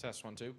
Test 1, 2.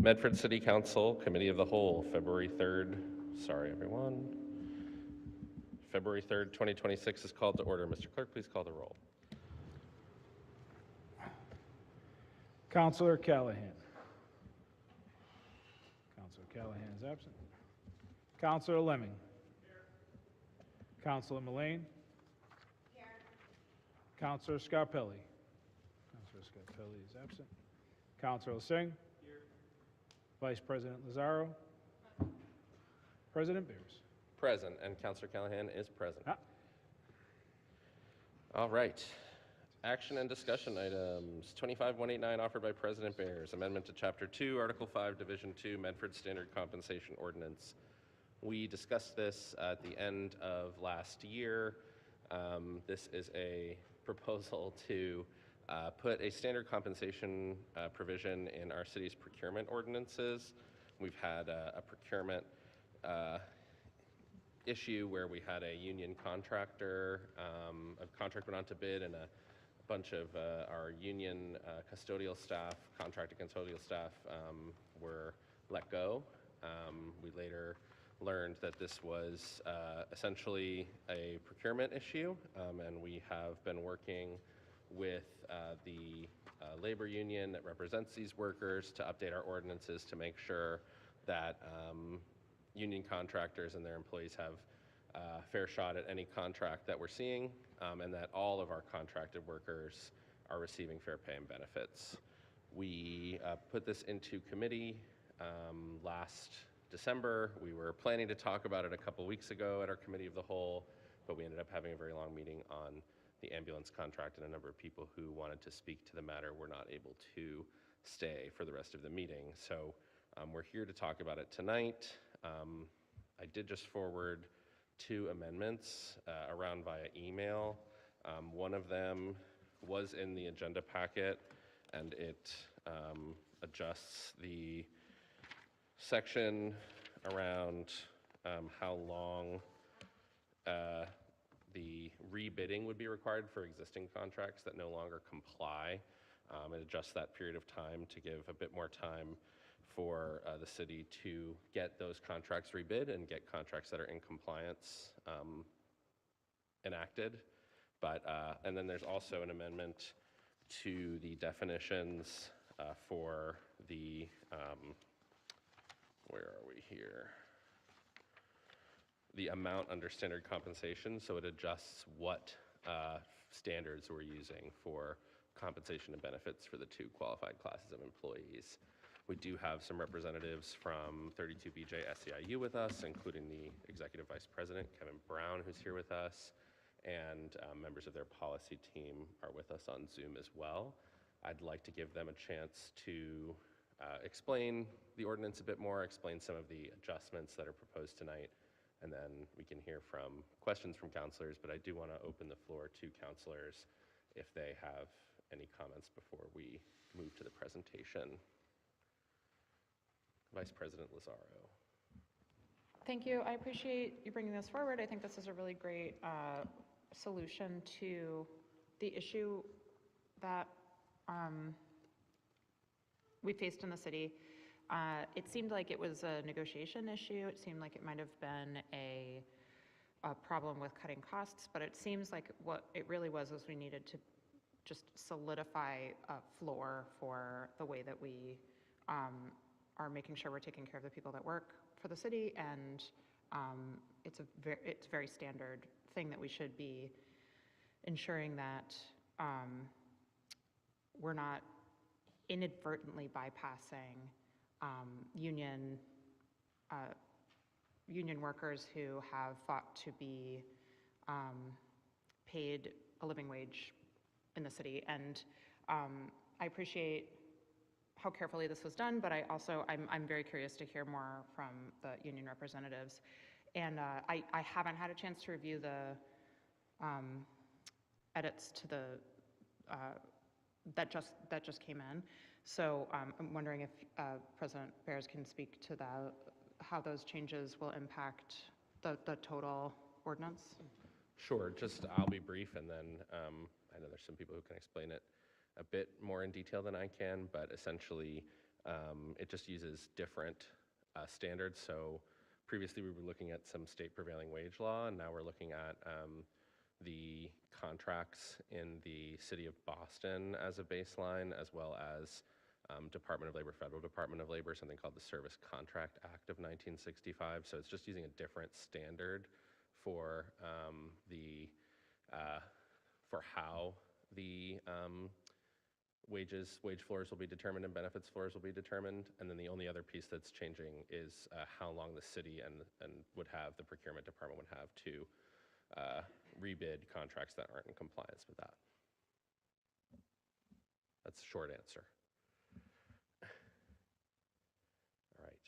Medford City Council Committee of the Whole, February 3rd, Sorry, everyone. February 3rd, 2026 is called to order. Mr. Clerk, please call the roll. Councilor Callahan. Councilor Callahan is absent. Councilor Lemming. Here. Councilor Mullane. Here. Councilor Scarpelli. Councilor Scarpelli is absent. Councilor Singh. Here. Vice President Lazaro. President Bears. Present, and Councilor Callahan is present. Ah. All right. Action and discussion items. 25189 offered by President Bears. Amendment to Chapter 2, Article 5, Division 2, Medford Standard Compensation Ordinance. We discussed this at the end of last year. This is a proposal to put a standard compensation provision in our city's procurement ordinances. We've had a procurement issue where we had a union contractor, a contract went on to bid, and a bunch of our union custodial staff, contracted custodial staff, were let go. We later learned that this was essentially a procurement issue, and we have been working with the labor union that represents these workers to update our ordinances to make sure that union contractors and their employees have a fair shot at any contract that we're seeing, and that all of our contracted workers are receiving fair pay and benefits. We put this into committee last December. We were planning to talk about it a couple weeks ago at our committee of the whole, but we ended up having a very long meeting on the ambulance contract, and a number of people who wanted to speak to the matter were not able to stay for the rest of the meeting. So we're here to talk about it tonight. I did just forward 2 amendments around via email. One of them was in the agenda packet, and it adjusts the section around how long the rebidding would be required for existing contracts that no longer comply. It adjusts that period of time to give a bit more time for the city to get those contracts rebid and get contracts that are in compliance enacted. And then there's also an amendment to the definitions for the, where are we here? The amount under standard compensation, so it adjusts what standards we're using for compensation and benefits for the 2 qualified classes of employees. We do have some representatives from 32BJ SEIU with us, including the Executive Vice President, Kevin Brown, who's here with us, and members of their policy team are with us on Zoom as well. I'd like to give them a chance to explain the ordinance a bit more, explain some of the adjustments that are proposed tonight, and then we can hear from questions from counselors, but I do want to open the floor to counselors if they have any comments before we move to the presentation. Vice President Lazaro. Thank you. I appreciate you bringing this forward. I think this is a really great solution to the issue that we faced in the city. It seemed like it was a negotiation issue. It seemed like it might have been a problem with cutting costs, but it seems like what it really was we needed to just solidify a floor for the way that we are making sure we're taking care of the people that work for the city, and it's a very standard thing that we should be ensuring that we're not inadvertently bypassing union workers who have fought to be paid a living wage in the city. And I appreciate how carefully this was done, but I'm very curious to hear more from the union representatives. And I haven't had a chance to review the edits to the that just came in. So I'm wondering if President Bears can speak to how those changes will impact the total ordinance. Sure, I'll be brief, and then I know there's some people who can explain it a bit more in detail than I can, but essentially it just uses different standards. So previously we were looking at some state prevailing wage law, and now we're looking at the contracts in the city of Boston as a baseline, as well as Department of Labor, Federal Department of Labor, something called the Service Contract Act of 1965. So it's just using a different standard for how the wage floors will be determined and benefits floors will be determined. And then the only other piece that's changing is how long the city and the procurement department would have to rebid contracts that aren't in compliance with that. That's a short answer. All right.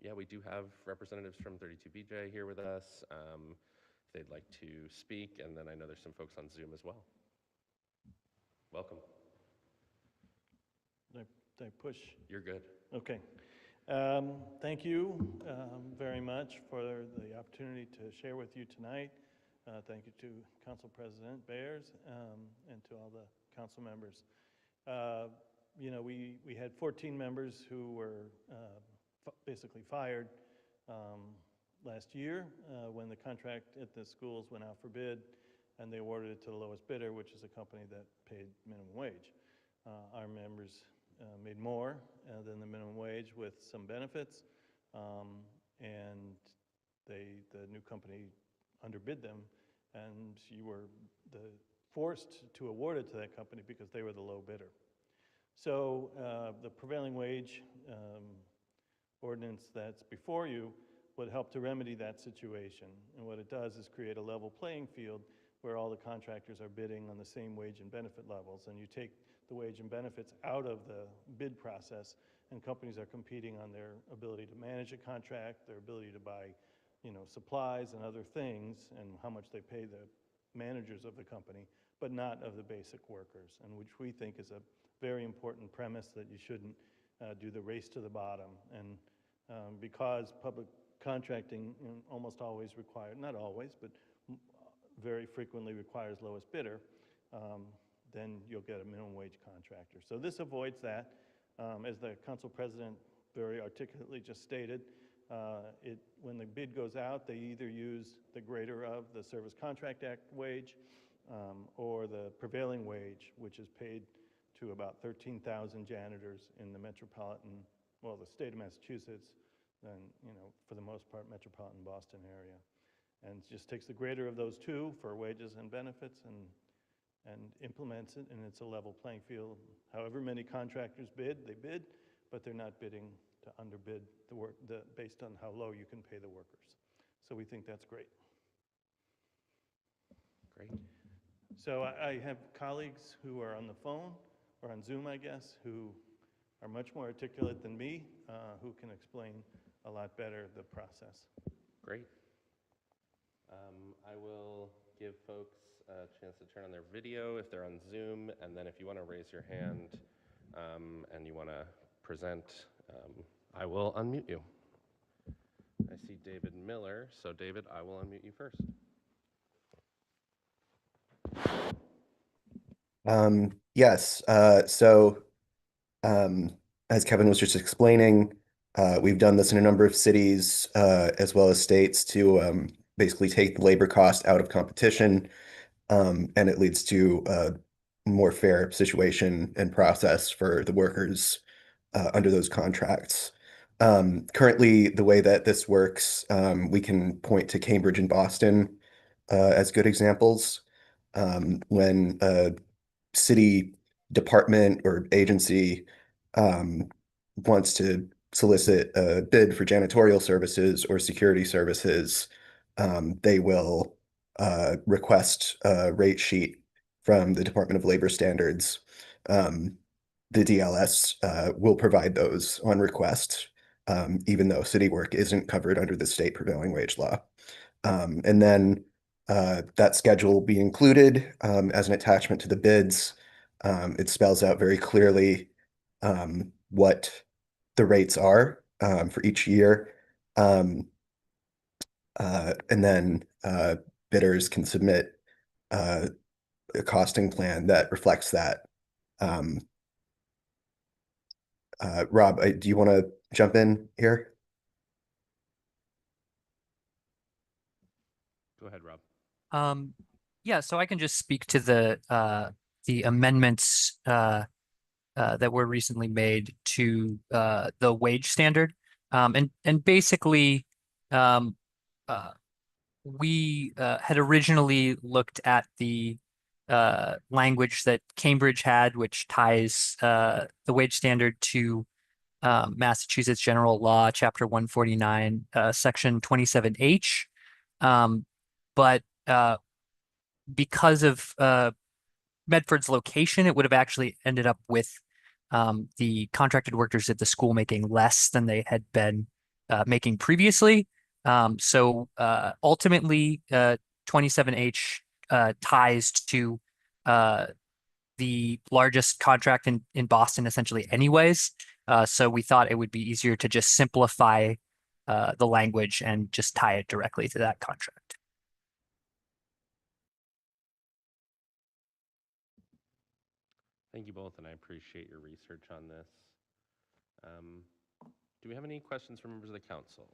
Yeah, we do have representatives from 32BJ here with us. If they'd like to speak, and then I know there's some folks on Zoom as well. Welcome. Did I push? You're good. Okay. Thank you very much for the opportunity to share with you tonight. Thank you to Council President Bears and to all the council members. You know, we had 14 members who were basically fired last year when the contract at the schools went out for bid, and they awarded it to the lowest bidder, which is a company that paid minimum wage. Our members made more than the minimum wage with some benefits, and the new company underbid them, and you were forced to award it to that company because they were the low bidder. So the prevailing wage ordinance that's before you would help to remedy that situation. And what it does is create a level playing field where all the contractors are bidding on the same wage and benefit levels, and you take the wage and benefits out of the bid process, and companies are competing on their ability to manage a contract, their ability to buy, you know, supplies and other things, and how much they pay the managers of the company, but not of the basic workers, and which we think is a very important premise, that you shouldn't do the race to the bottom. And because public contracting almost always not always, but very frequently requires lowest bidder, then you'll get a minimum wage contractor. So this avoids that. As the council president very articulately just stated, when the bid goes out, they either use the greater of the Service Contract Act wage or the prevailing wage, which is paid to about 13,000 janitors in the metropolitan, well, the state of Massachusetts, and, you know, for the most part, metropolitan Boston area. And just takes the greater of those two for wages and benefits and implements it, and it's a level playing field. However many contractors bid, they bid, but they're not bidding to underbid the work based on how low you can pay the workers. So we think that's great. Great. So I have colleagues who are on the phone, or on Zoom, I guess, who are much more articulate than me, who can explain a lot better the process. Great. I will give folks a chance to turn on their video if they're on Zoom, and then if you want to raise your hand and you want to present, I will unmute you. I see David Miller, so David, I will unmute you first. Yes, as Kevin was just explaining, we've done this in a number of cities as well as states to basically take the labor cost out of competition, and it leads to a more fair situation and process for the workers under those contracts. Currently, the way that this works, we can point to Cambridge and Boston as good examples. When a city department or agency wants to solicit a bid for janitorial services or security services, they will request a rate sheet from the Department of Labor Standards. The DLS will provide those on request, even though city work isn't covered under the state prevailing wage law. And then that schedule will be included as an attachment to the bids. It spells out very clearly what the rates are for each year. And then bidders can submit a costing plan that reflects that. Rob, do you want to jump in here? Go ahead, Rob. Yeah, so I can just speak to the amendments that were recently made to the wage standard. And basically, um, we had originally looked at the language that Cambridge had, which ties the wage standard to Massachusetts General Law, Chapter 149, Section 27H. But because of Medford's location, it would have actually ended up with the contracted workers at the school making less than they had been making previously. So ultimately, 27H ties to the largest contract in Boston, essentially, anyways. So we thought it would be easier to just simplify the language and just tie it directly to that contract. Thank you both, and I appreciate your research on this. Do we have any questions from members of the council?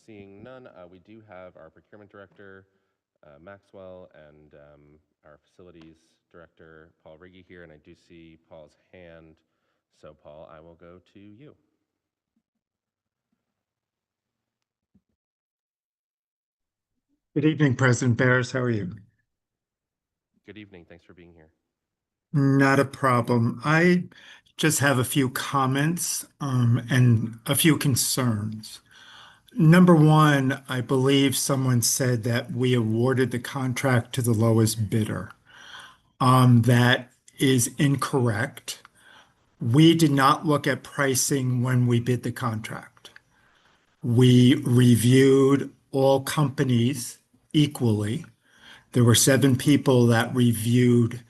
Seeing none, we do have our procurement director, Maxwell, and our facilities director, Paul Riggy, here, and I do see Paul's hand. So, Paul, I will go to you. Good evening, President Barris. How are you? Good evening. Thanks for being here. Not a problem. I just have a few comments and a few concerns. Number one, I believe someone said that we awarded the contract to the lowest bidder. That is incorrect. We did not look at pricing when we bid the contract. We reviewed all companies equally. There were 7 people that reviewed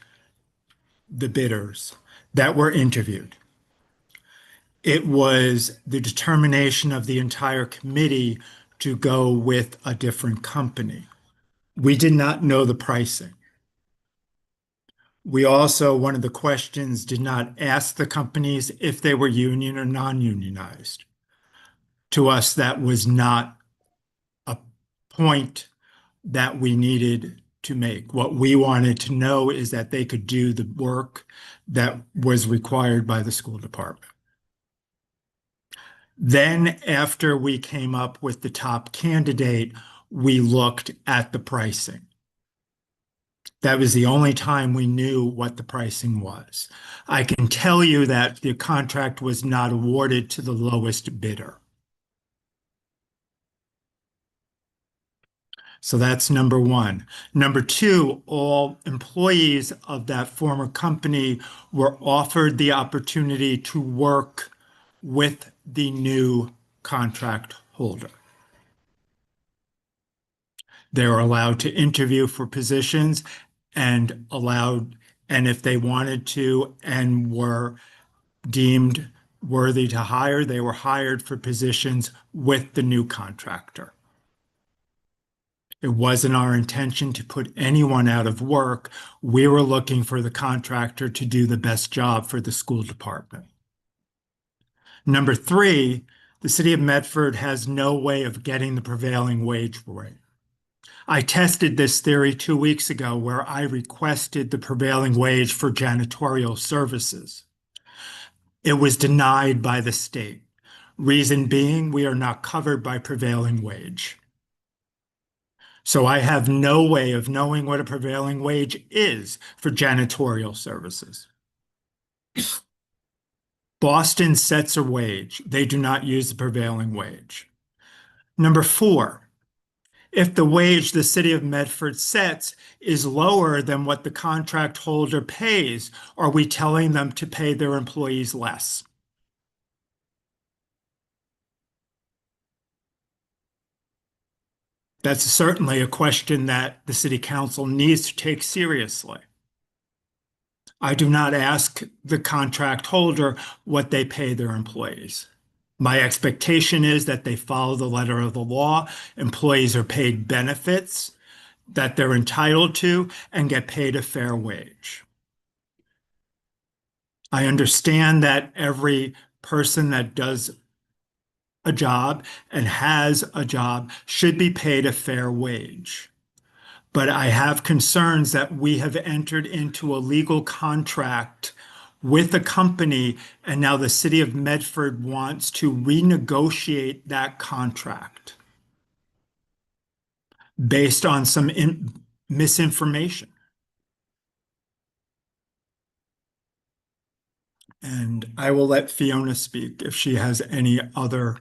the bidders that were interviewed. It was the determination of the entire committee to go with a different company. We did not know the pricing. We also, one of the questions, did not ask the companies if they were union or non-unionized. To us, that was not a point that we needed to make. What we wanted to know is that they could do the work that was required by the school department. Then, after we came up with the top candidate, we looked at the pricing. That was the only time we knew what the pricing was. I can tell you that the contract was not awarded to the lowest bidder. So that's number one. Number two, all employees of that former company were offered the opportunity to work with the new contract holder. They were allowed to interview for positions and if they wanted to and were deemed worthy to hire, they were hired for positions with the new contractor. It wasn't our intention to put anyone out of work. We were looking for the contractor to do the best job for the school department. Number three, the city of Medford has no way of getting the prevailing wage rate. I tested this theory 2 weeks ago where I requested the prevailing wage for janitorial services. It was denied by the state. Reason being, we are not covered by prevailing wage. So I have no way of knowing what a prevailing wage is for janitorial services. Boston sets a wage. They do not use the prevailing wage. Number four, if the wage the city of Medford sets is lower than what the contract holder pays, are we telling them to pay their employees less? That's certainly a question that the city council needs to take seriously. I do not ask the contract holder what they pay their employees. My expectation is that they follow the letter of the law. Employees are paid benefits that they're entitled to and get paid a fair wage. I understand that every person that does a job and has a job should be paid a fair wage. But I have concerns that we have entered into a legal contract with a company, and now the city of Medford wants to renegotiate that contract based on some misinformation. And I will let Fiona speak if she has any other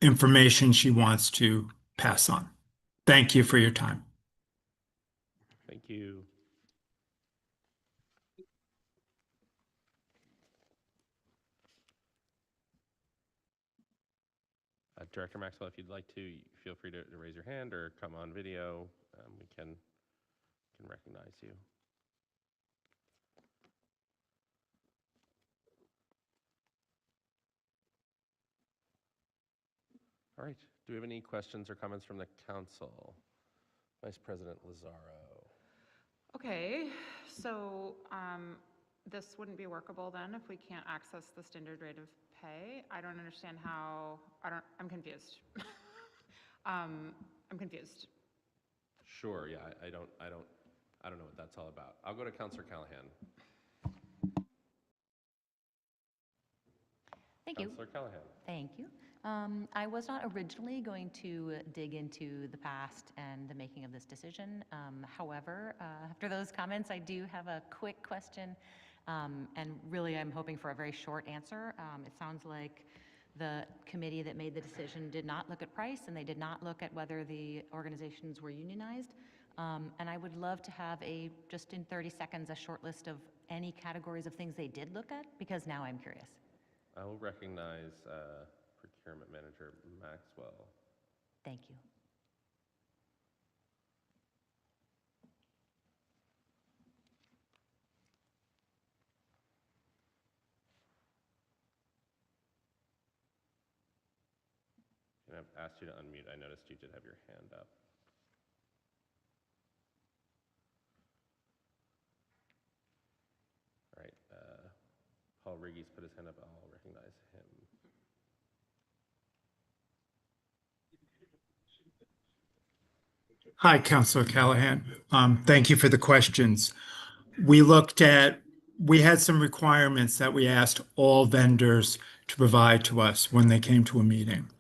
information she wants to pass on. Thank you for your time. Thank you. Director Maxwell, if you'd like to, feel free to raise your hand or come on video. We can recognize you. All right. Do we have any questions or comments from the council? Vice President Lazaro. Okay, so this wouldn't be workable then if we can't access the standard rate of pay. I don't understand how, I'm confused. I'm confused. Sure, yeah, I don't know what that's all about. I'll go to Councilor Callahan. Thank you. Councilor Callahan. Thank you. I was not originally going to dig into the past and the making of this decision. However, after those comments, I do have a quick question, and really I'm hoping for a very short answer. It sounds like the committee that made the decision did not look at price, and they did not look at whether the organizations were unionized. And I would love to have just in 30 seconds, a short list of any categories of things they did look at, because now I'm curious. I will recognize Procurement Manager Maxwell. Thank you. And I've asked you to unmute. I noticed you did have your hand up. All right. Paul Riggy's put his hand up. I'll recognize him. Hi, Councilor Callahan. Thank you for the questions. We had some requirements that we asked all vendors to provide to us when they came to a meeting.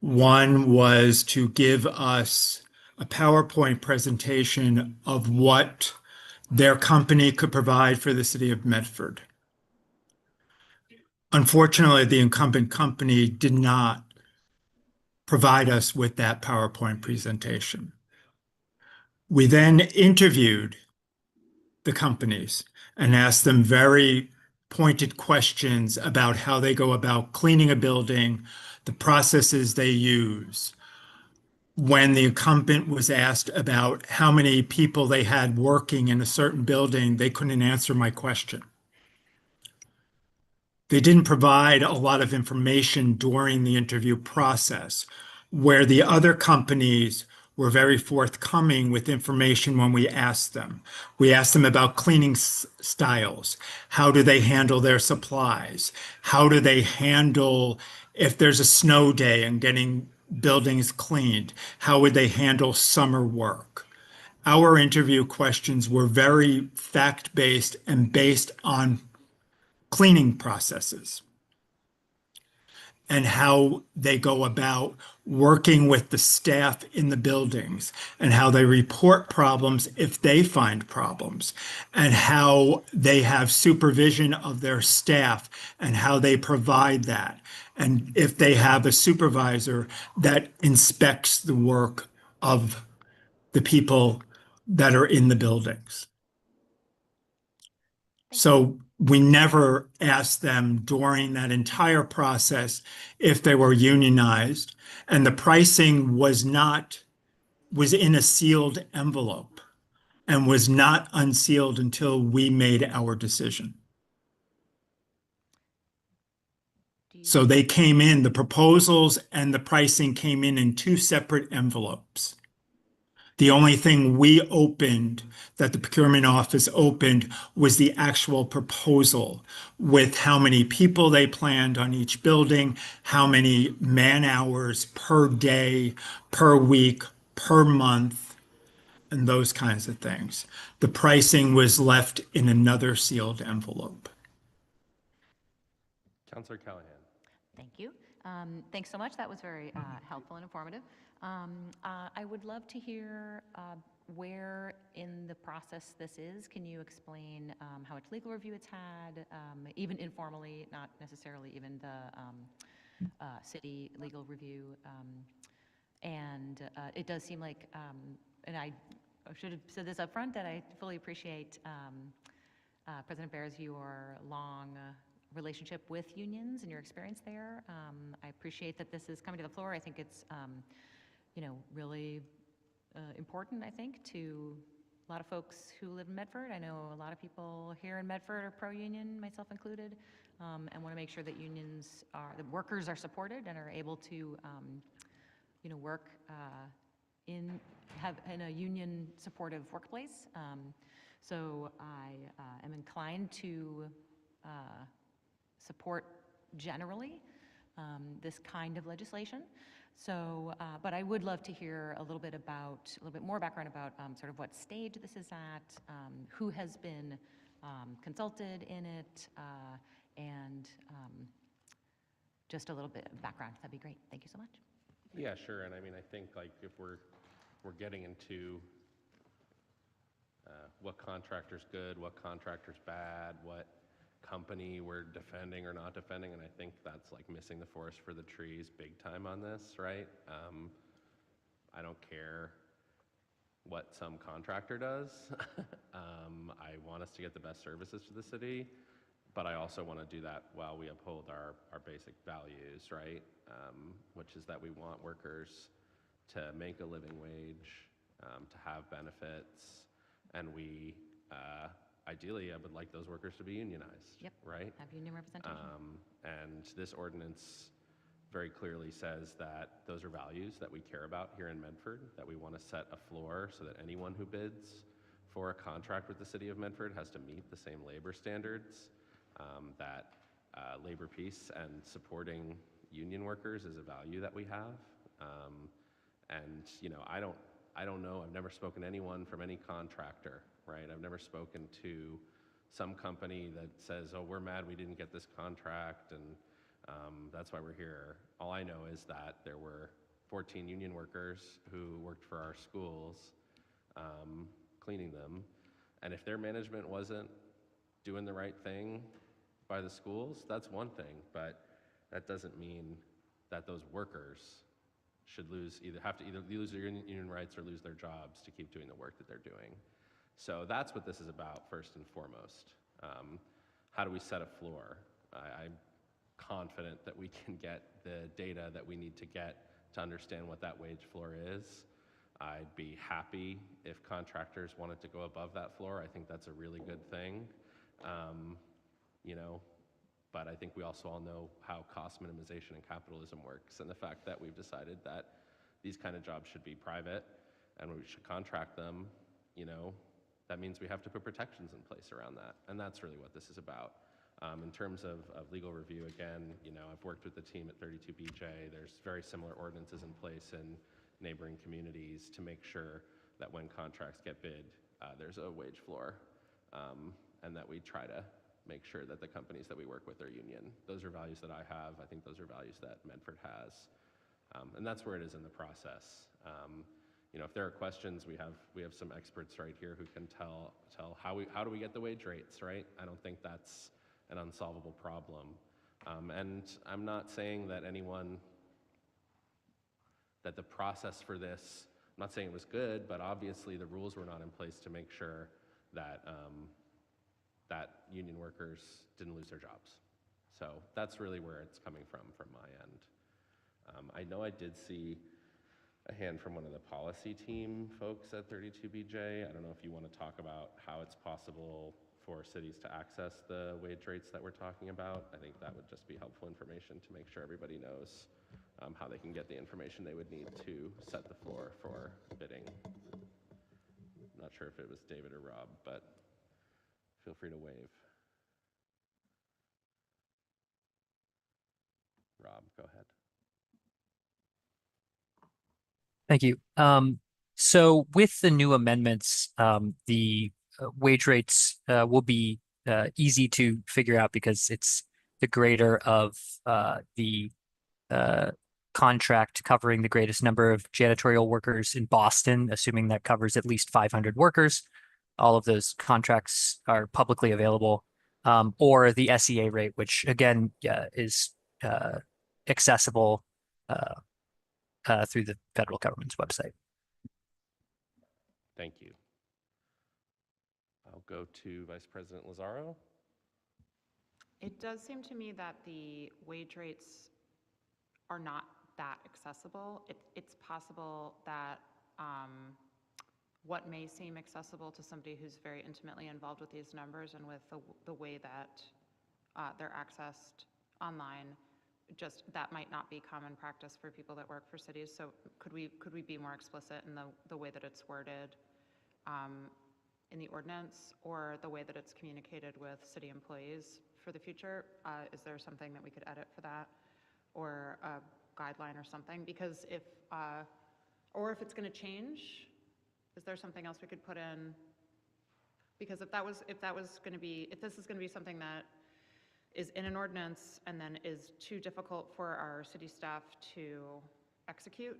One was to give us a PowerPoint presentation of what their company could provide for the city of Medford. Unfortunately, the incumbent company did not provide us with that PowerPoint presentation. We then interviewed the companies and asked them very pointed questions about how they go about cleaning a building, the processes they use. When the incumbent was asked about how many people they had working in a certain building, they couldn't answer my question. They didn't provide a lot of information during the interview process, where the other companies were very forthcoming with information when we asked them. We asked them about cleaning styles. How do they handle their supplies? How do they handle if there's a snow day and getting buildings cleaned? How would they handle summer work? Our interview questions were very fact-based and based on cleaning processes and how they go about working with the staff in the buildings and how they report problems if they find problems and how they have supervision of their staff and how they provide that. And if they have a supervisor that inspects the work of the people that are in the buildings. So we never asked them during that entire process if they were unionized, and the pricing was in a sealed envelope and was not unsealed until we made our decision. So they came in, the proposals and the pricing came in two separate envelopes. The only thing we opened, that the procurement office opened, was the actual proposal with how many people they planned on each building, how many man-hours per day, per week, per month, and those kinds of things. The pricing was left in another sealed envelope. Councillor Callahan. Thank you. Thanks so much. That was very helpful and informative. I would love to hear where in the process this is. Can you explain how much legal review it's had, even informally, not necessarily even the city legal review? And it does seem like, and I should have said this up front, that I fully appreciate President Bears, your long relationship with unions and your experience there. I appreciate that this is coming to the floor. I think it's, really important, I think, to a lot of folks who live in Medford. I know a lot of people here in Medford are pro-union, myself included, and want to make sure that that workers are supported and are able to, work in a union-supportive workplace. So I am inclined to support generally this kind of legislation. So, but I would love to hear a little bit more background about sort of what stage this is at, who has been consulted in it, and just a little bit of background. That'd be great. Thank you so much. Yeah, sure. And I mean, I think like if we're getting into what contractor's good, what contractor's bad, what company we're defending or not defending, and I think that's like missing the forest for the trees big time on this, right? I don't care what some contractor does. I want us to get the best services to the city, but I also want to do that while we uphold our basic values, right? Which is that we want workers to make a living wage, to have benefits, and we ideally, I would like those workers to be unionized, Yep. right? Have union representation. And this ordinance very clearly says that those are values that we care about here in Medford, that we want to set a floor so that anyone who bids for a contract with the city of Medford has to meet the same labor standards, that labor peace and supporting union workers is a value that we have. And, I don't know, I've never spoken to anyone from any contractor, right? I've never spoken to some company that says, oh, we're mad we didn't get this contract, and that's why we're here. All I know is that there were 14 union workers who worked for our schools, cleaning them, and if their management wasn't doing the right thing by the schools, that's one thing, but that doesn't mean that those workers should have to lose their union rights or lose their jobs to keep doing the work that they're doing. So that's what this is about, first and foremost. How do we set a floor? I'm confident that we can get the data that we need to get to understand what that wage floor is. I'd be happy if contractors wanted to go above that floor. I think that's a really good thing. But I think we also all know how cost minimization and capitalism works, and the fact that we've decided that these kind of jobs should be private and we should contract them, that means we have to put protections in place around that, and that's really what this is about. In terms of legal review, again, I've worked with the team at 32BJ. There's very similar ordinances in place in neighboring communities to make sure that when contracts get bid, there's a wage floor, and that we try to make sure that the companies that we work with are union. Those are values that I have. I think those are values that Medford has. And that's where it is in the process. If there are questions, we have some experts right here who can tell how do we get the wage rates, right? I don't think that's an unsolvable problem. And I'm not saying that that the process for this, I'm not saying it was good, but obviously the rules were not in place to make sure that that union workers didn't lose their jobs. So that's really where it's coming from my end. I know I did see a hand from one of the policy team folks at 32BJ. I don't know if you want to talk about how it's possible for cities to access the wage rates that we're talking about. I think that would just be helpful information to make sure everybody knows how they can get the information they would need to set the floor for bidding. Not sure if it was David or Rob, but feel free to wave. Rob, go ahead. Thank you. So with the new amendments, the wage rates will be easy to figure out because it's the greater of the contract covering the greatest number of janitorial workers in Boston, assuming that covers at least 500 workers. All of those contracts are publicly available, or the SEA rate, which again is accessible through the federal government's website. Thank you. I'll go to Vice President Lazaro. It does seem to me that the wage rates are not that accessible. It's possible that what may seem accessible to somebody who's very intimately involved with these numbers and with the way that they're accessed online, just that might not be common practice for people that work for cities. So could we be more explicit in the way that it's worded in the ordinance, or the way that it's communicated with city employees for the future? Is there something that we could edit for that, or a guideline or something? Because if it's going to change, is there something else we could put in? Because if this is going to be something that is in an ordinance and then is too difficult for our city staff to execute,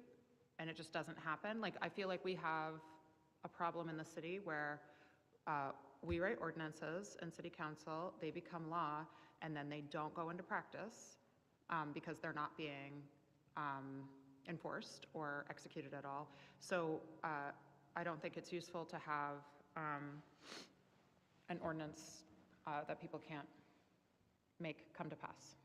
and it just doesn't happen. Like, I feel like we have a problem in the city where we write ordinances in city council, they become law, and then they don't go into practice because they're not being enforced or executed at all. So I don't think it's useful to have an ordinance that people can't make come to pass.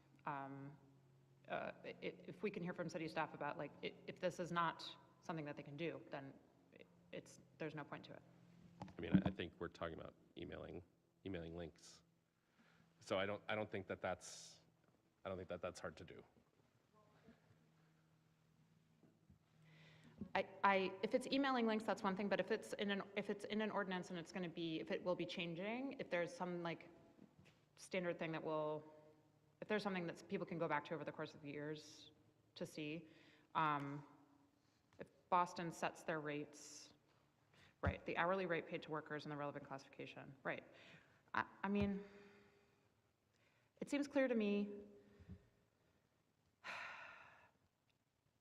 If we can hear from city staff about, like, if this is not something that they can do, then there's no point to it. I mean, I think we're talking about emailing links. So I don't think that that's hard to do. If it's emailing links, that's one thing. But if it's in an ordinance and if it will be changing, if there's some like standard thing if there's something that people can go back to over the course of years to see, if Boston sets their rates, right, the hourly rate paid to workers in the relevant classification, right. I mean, it seems clear to me.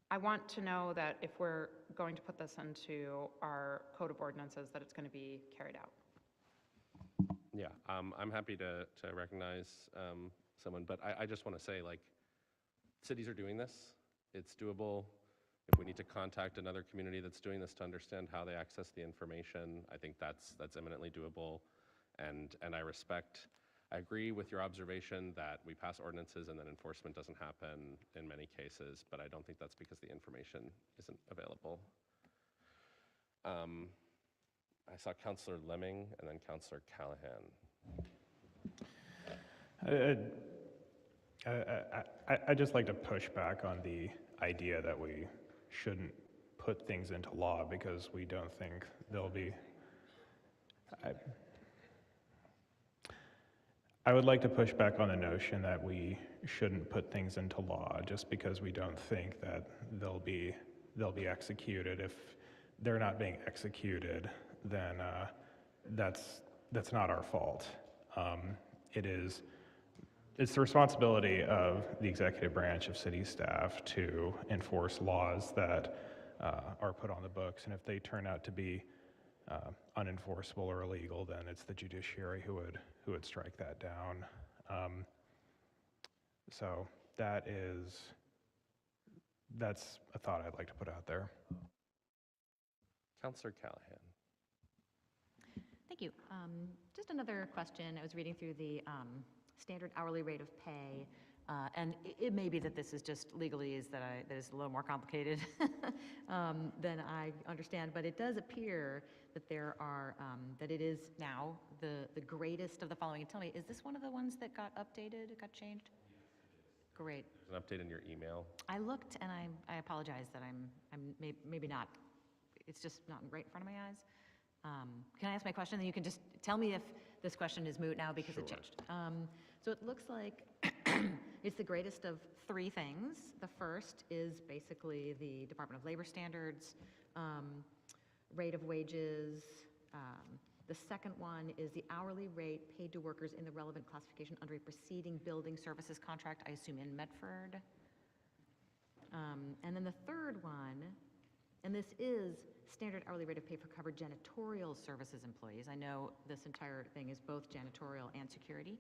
I want to know that if we're going to put this into our code of ordinances, that it's going to be carried out. Yeah, I'm happy to recognize someone, but I just want to say, like, cities are doing this. It's doable. If we need to contact another community that's doing this to understand how they access the information, I think that's eminently doable. And I agree with your observation that we pass ordinances and then enforcement doesn't happen in many cases, but I don't think that's because the information isn't available. I saw Councillor Lemming and then Councillor Callahan. I'd just like to push back on the idea that we shouldn't put things into law because we don't think they'll be. I would like to push back on the notion that we shouldn't put things into law just because we don't think that they'll be executed. If they're not being executed, then that's not our fault. It's the responsibility of the executive branch of city staff to enforce laws that are put on the books, and if they turn out to be unenforceable or illegal, then it's the judiciary who would strike that down. So that's a thought I'd like to put out there. Councillor Callahan. Thank you. Just another question. I was reading through the standard hourly rate of pay, and it may be that this is just legalese that is a little more complicated than I understand, but it does appear that that it is now the greatest of the following. And tell me, is this one of the ones that got updated, got changed? Great. There's an update in your email. I looked, and I apologize that I'm maybe not. It's just not right in front of my eyes. Can I ask my question? Then you can just tell me if this question is moot now because it changed. So it looks like it's the greatest of three things. The first is basically the Department of Labor standards, rate of wages. The second one is the hourly rate paid to workers in the relevant classification under a preceding building services contract, I assume in Medford. And then the third one, and this is standard hourly rate of pay for covered janitorial services employees. I know this entire thing is both janitorial and security,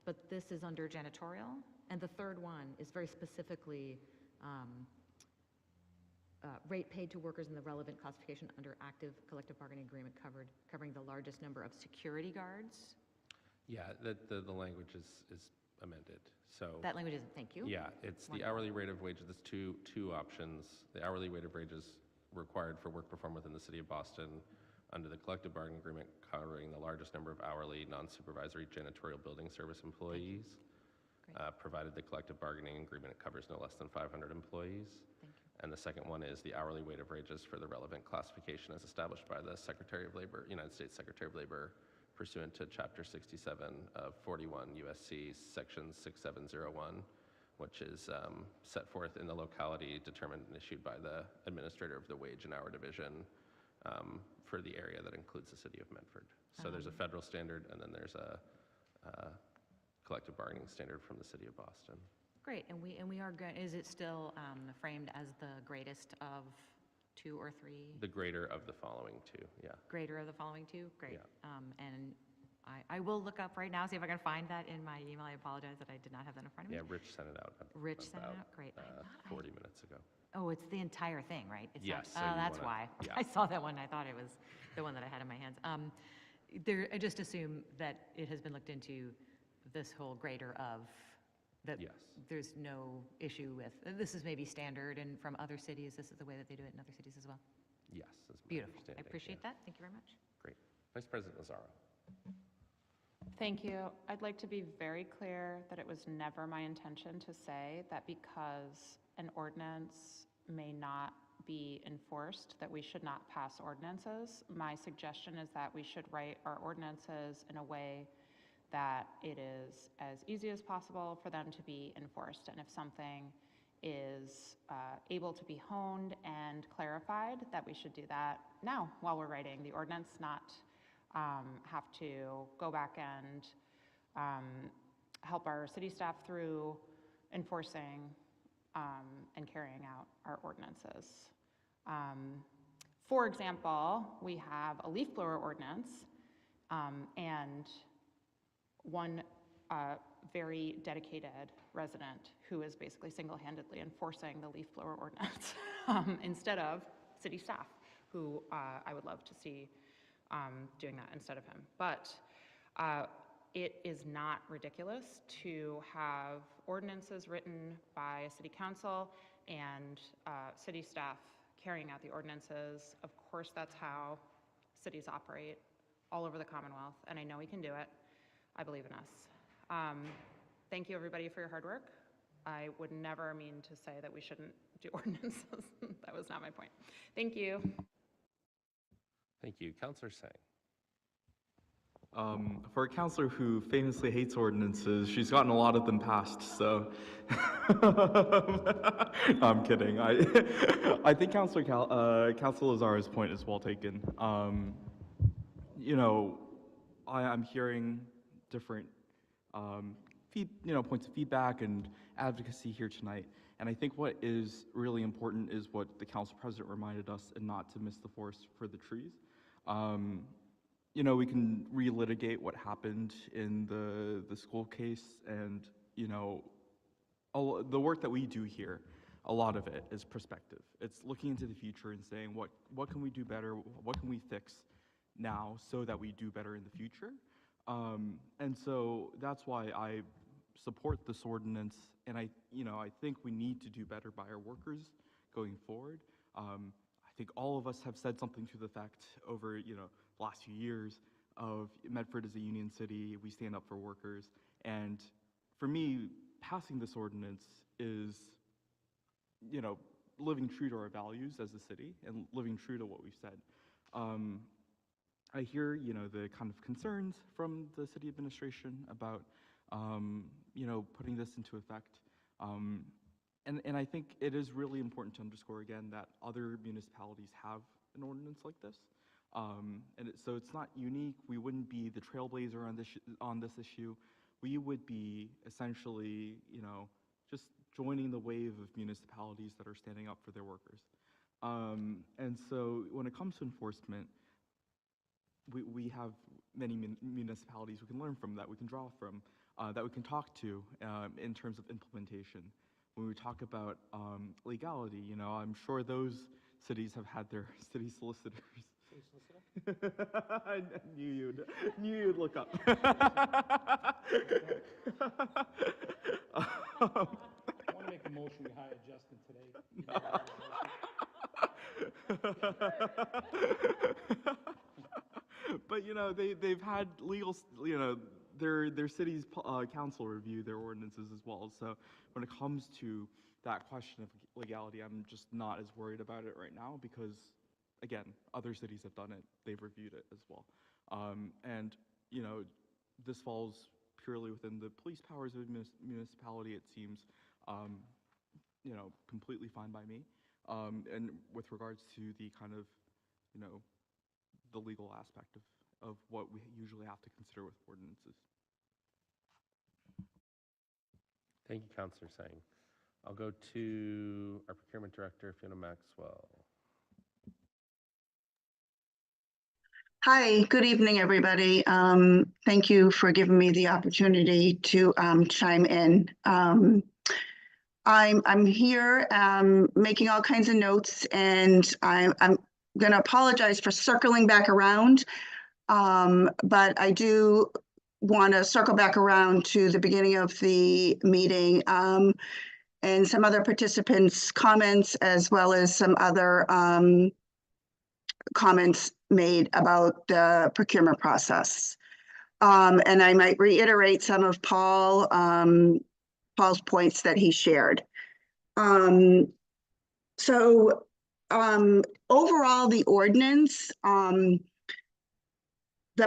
but this is under janitorial. And the third one is very specifically rate paid to workers in the relevant classification under active collective bargaining agreement covering the largest number of security guards. Yeah, the language is amended, so. That language isn't, thank you. Yeah, it's the hourly rate of wages, there's two options. The hourly rate of wages required for work performed within the city of Boston under the collective bargaining agreement covering the largest number of hourly, non-supervisory janitorial building service employees, provided the collective bargaining agreement covers no less than 500 employees. Thank you. And the second one is the hourly rate of wages for the relevant classification as established by the Secretary of Labor, United States Secretary of Labor, pursuant to Chapter 67 of 41 USC Section 6701, which is set forth in the locality determined and issued by the administrator of the Wage and Hour Division for the area that includes the city of Medford. So there's a federal standard, and then there's a collective bargaining standard from the city of Boston. Great, and we are good. Is it still framed as the greatest of two or three? The greater of the following two, yeah. Greater of the following two? Great. Yeah. And I will look up right now, see if I can find that in my email. I apologize that I did not have that in front of me. Yeah, Rich sent it out. Rich sent it about, out? Great. I thought 40 minutes ago. Oh, it's the entire thing, right? It's Yes, so Not, oh, you that's wanna- why. yeah. I saw that one. I thought it was the one that I had in my hands. I just assume that it has been looked into, this whole greater of, that Yes. there's no issue with, this is maybe standard, and from other cities, this is the way that they do it in other cities as well. Yes, is my Beautiful. I understanding, appreciate yeah. that. Thank you very much. Great. Vice President Lazaro. Thank you. I'd like to be very clear that it was never my intention to say that because an ordinance may not be enforced, that we should not pass ordinances. My suggestion is that we should write our ordinances in a way that it is as easy as possible for them to be enforced. And if something is able to be honed and clarified, that we should do that now while we're writing the ordinance, not have to go back and help our city staff through enforcing and carrying out our ordinances. For example, we have a leaf blower ordinance and one very dedicated resident who is basically single-handedly enforcing the leaf blower ordinance instead of city staff, who I would love to see doing that instead of him. But it is not ridiculous to have ordinances written by a city council and city staff carrying out the ordinances. Of course, that's how cities operate all over the Commonwealth, and I know we can do it. I believe in us. Thank you, everybody, for your hard work. I would never mean to say that we shouldn't do ordinances. That was not my point. Thank you. Thank you. Councillor Sang. For a counselor who famously hates ordinances, she's gotten a lot of them passed, so. No, I'm kidding. I think Councilor Lazaro's point is well taken. You know, I'm hearing different points of feedback and advocacy here tonight. And I think what is really important is what the council president reminded us, and not to miss the forest for the trees. You know, we can relitigate what happened in the school case, and, you know, the work that we do here, a lot of it is perspective. It's looking into the future and saying, what can we do better? What can we fix now so that we do better in the future? And so that's why I support this ordinance, and I think we need to do better by our workers going forward. I think all of us have said something to the effect over, the last few years of Medford is a union city, we stand up for workers, and for me, passing this ordinance is, living true to our values as a city and living true to what we've said. I hear, you know, the kind of concerns from the city administration about, you know, putting this into effect. And I think it is really important to underscore again that other municipalities have an ordinance like this. So it's not unique. We wouldn't be the trailblazer on this issue. We would be essentially, you know, just joining the wave of municipalities that are standing up for their workers. And so when it comes to enforcement, we have many municipalities we can learn from, that we can draw from, that we can talk to in terms of implementation. When we talk about legality, you know, I'm sure those cities have had their city solicitors. I knew you'd look up. I want to make a motion to hire Justin today. But you know, they've had legal, you know, their city's council review their ordinances as well. So when it comes to that question of legality, I'm just not as worried about it right now because, again, other cities have done it. They've reviewed it as well. And, you know, this falls purely within the police powers of a municipality, it seems, you know, completely fine by me. And with regards to the kind of, you know, the legal aspect of what we usually have to consider with ordinances. Thank you, Councillor Sang. I'll go to our Procurement Director, Fiona Maxwell. Hi, good evening, everybody. Thank you for giving me the opportunity to chime in. I'm here making all kinds of notes, and I'm going to apologize for circling back around, but I do want to circle back around to the beginning of the meeting and some other participants' comments, as well as some other comments made about the procurement process. And I might reiterate some of Paul's points that he shared. Overall, the ordinance, the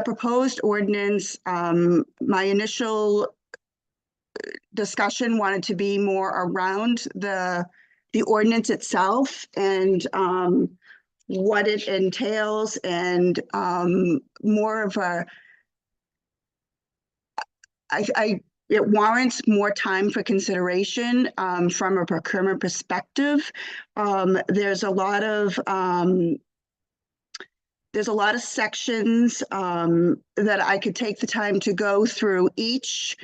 proposed ordinance, my initial discussion wanted to be more around the ordinance itself and what it entails, and more of a, it warrants more time for consideration from a procurement perspective. There's a lot of sections that I could take the time to go through each,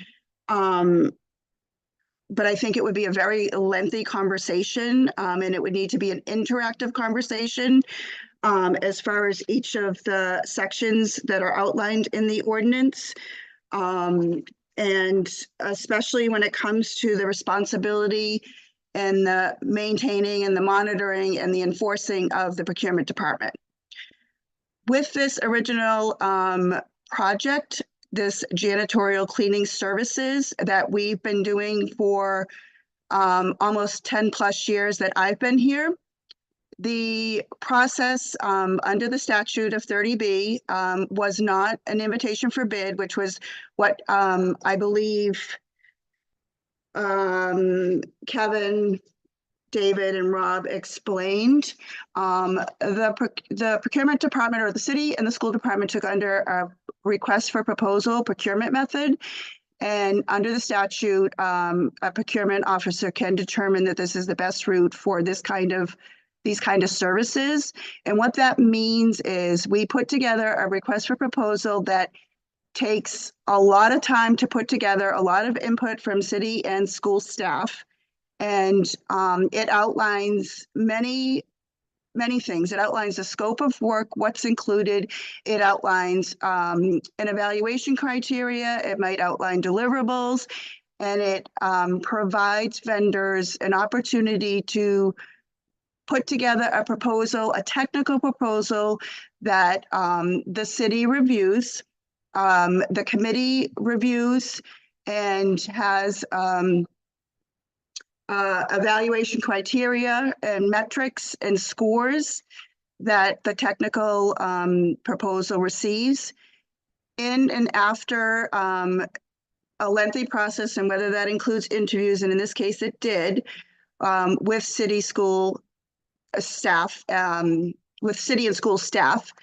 but I think it would be a very lengthy conversation, and it would need to be an interactive conversation as far as each of the sections that are outlined in the ordinance. And especially when it comes to the responsibility and the maintaining and the monitoring and the enforcing of the procurement department. With this original project, this janitorial cleaning services that we've been doing for almost 10 plus years that I've been here, the process under the statute of 30B was not an invitation for bid, which was what I believe Kevin, David, and Rob explained. The procurement department, or the city and the school department, took under a request for proposal procurement method. And under the statute, a procurement officer can determine that this is the best route for these kind of services. And what that means is we put together a request for proposal that takes a lot of time to put together, a lot of input from city and school staff. And it outlines many things. It outlines the scope of work, what's included. It outlines an evaluation criteria. It might outline deliverables, and it provides vendors an opportunity to put together a proposal, a technical proposal that the city reviews, the committee reviews, and has evaluation criteria and metrics and scores. that the technical proposal receives in and after a lengthy process, and whether that includes interviews, and in this case it did, with city school staff, with city and school staff,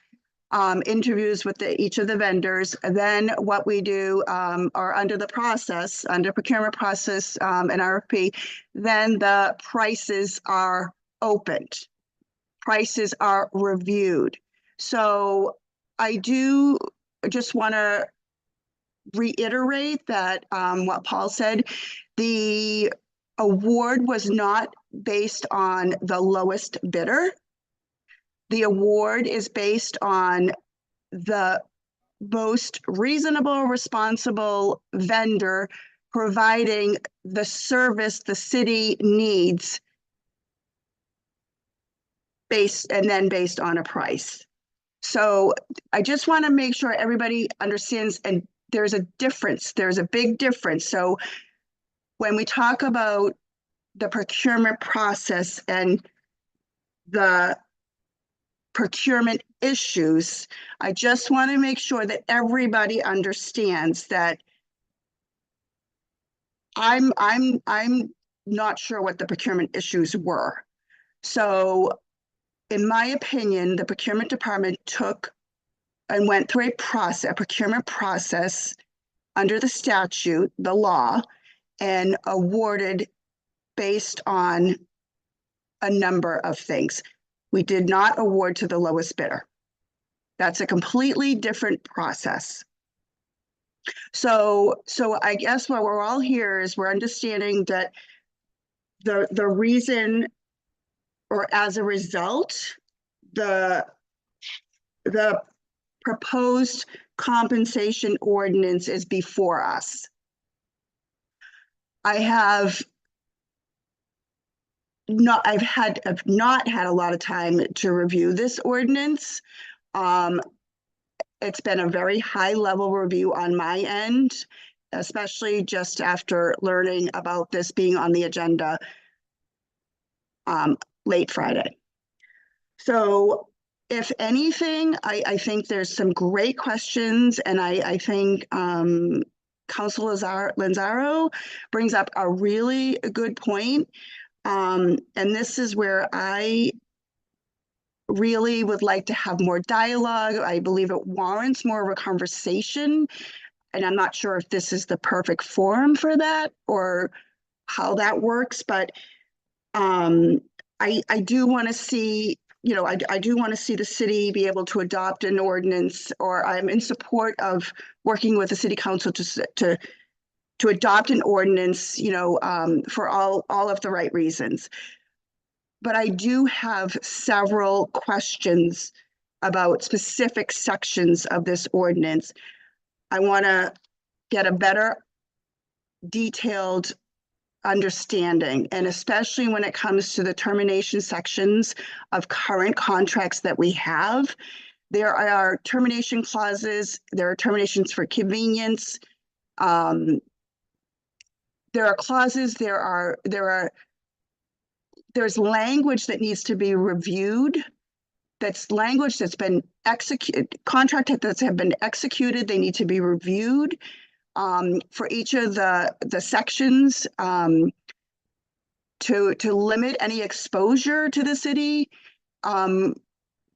interviews with each of the vendors. And then what we do are under the process, under procurement process and RFP, then the prices are opened. Prices are reviewed. So I do just want to reiterate that what Paul said, the award was not based on the lowest bidder. The award is based on the most reasonable, responsible vendor providing the service the city needs based on a price. So I just want to make sure everybody understands, and there's a difference. There's a big difference. So when we talk about the procurement process and the procurement issues, I just want to make sure that everybody understands that I'm not sure what the procurement issues were. So in my opinion, the procurement department took and went through a procurement process under the statute, the law, and awarded based on a number of things. We did not award to the lowest bidder. That's a completely different process. So I guess what we're all here is we're understanding that the reason, or as a result, the proposed compensation ordinance is before us. I've not had a lot of time to review this ordinance. It's been a very high level review on my end, especially just after learning about this being on the agenda late Friday. So if anything, I think there's some great questions, and I think Councilor Lanzaro brings up a really good point. And this is where I really would like to have more dialogue. I believe it warrants more of a conversation, and I'm not sure if this is the perfect forum for that or how that works, but I do want to see, you know, I do want to see the city be able to adopt an ordinance, or I'm in support of working with the city council to adopt an ordinance, you know, for all of the right reasons. But I do have several questions about specific sections of this ordinance. I want to get a better detailed understanding, and especially when it comes to the termination sections of current contracts that we have. There are termination clauses, there are terminations for convenience. There are clauses, there's language that needs to be reviewed. That's language that's been executed, contracts that have been executed, they need to be reviewed for each of the sections to limit any exposure to the city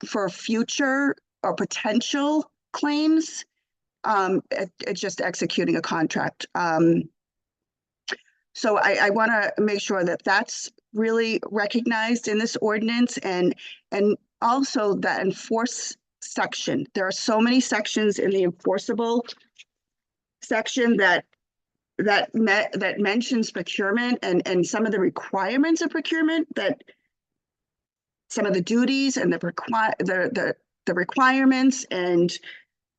for future or potential claims. It's just executing a contract. So I want to make sure that that's really recognized in this ordinance, and also the enforce section. There are so many sections in the enforceable section that mentions procurement and some of the requirements of procurement, that some of the duties and the requirements, and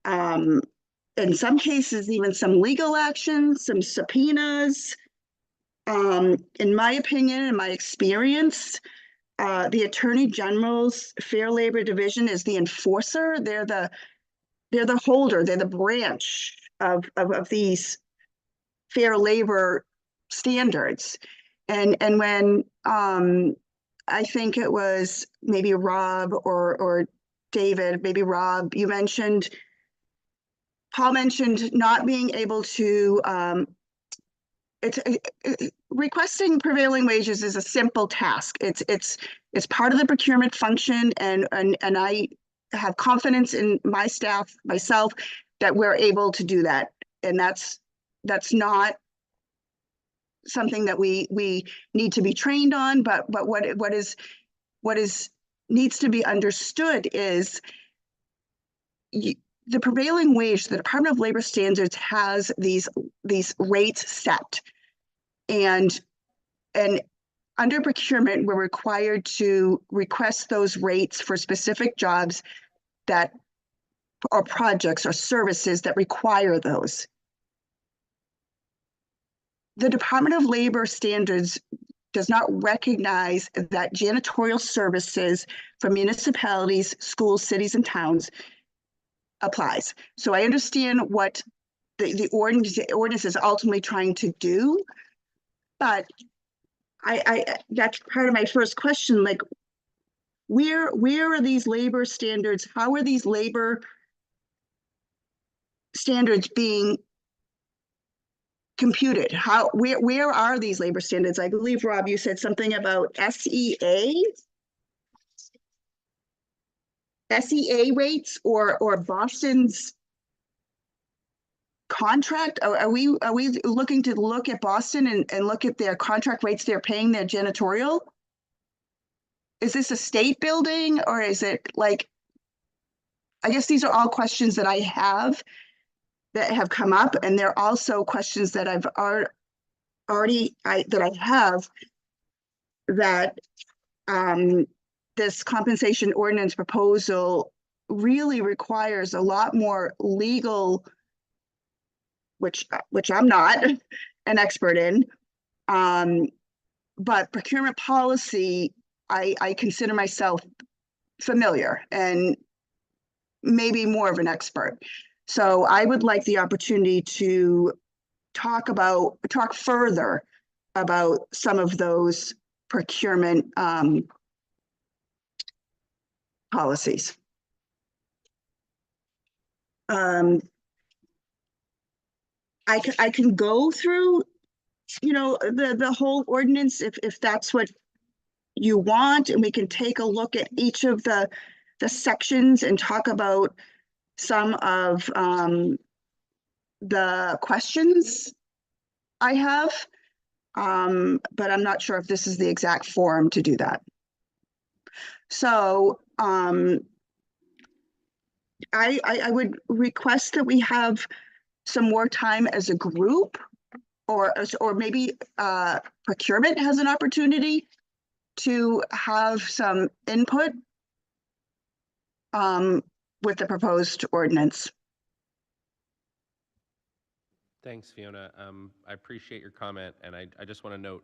in some cases even some legal actions, some subpoenas. In my opinion, in my experience, the Attorney General's Fair Labor Division is the enforcer. They're the holder, they're the branch of these fair labor standards. And when I think it was maybe Rob or David, maybe Rob, Paul mentioned not being able to, requesting prevailing wages is a simple task. It's part of the procurement function, and I have confidence in my staff, myself, that we're able to do that. And that's not something that we need to be trained on, but what needs to be understood is the prevailing wage, the Department of Labor Standards has these rates set. And under procurement, we're required to request those rates for specific jobs that, or projects or services that require those. The Department of Labor Standards does not recognize that janitorial services for municipalities, schools, cities, and towns applies. So I understand what the ordinance is ultimately trying to do, but that's part of my first question, like, where are these labor standards? How are these labor standards being computed? Where are these labor standards? I believe, Rob, you said something about SEA rates or Boston's contract. Are we looking to look at Boston and look at their contract rates they're paying their janitorial? Is this a state building, or is it like, I guess these are all questions that I have that have come up, and they're also questions that I've already have that this compensation ordinance proposal really requires a lot more legal, which I'm not an expert in, but procurement policy, I consider myself familiar and maybe more of an expert. So I would like the opportunity to talk further about some of those procurement policies. I can go through, the whole ordinance if that's what you want, and we can take a look at each of the sections and talk about some of the questions I have, but I'm not sure if this is the exact forum to do that. So I would request that we have some more time as a group, or maybe procurement has an opportunity to have some input with the proposed ordinance. Thanks, Fiona. I appreciate your comment, and I just want to note,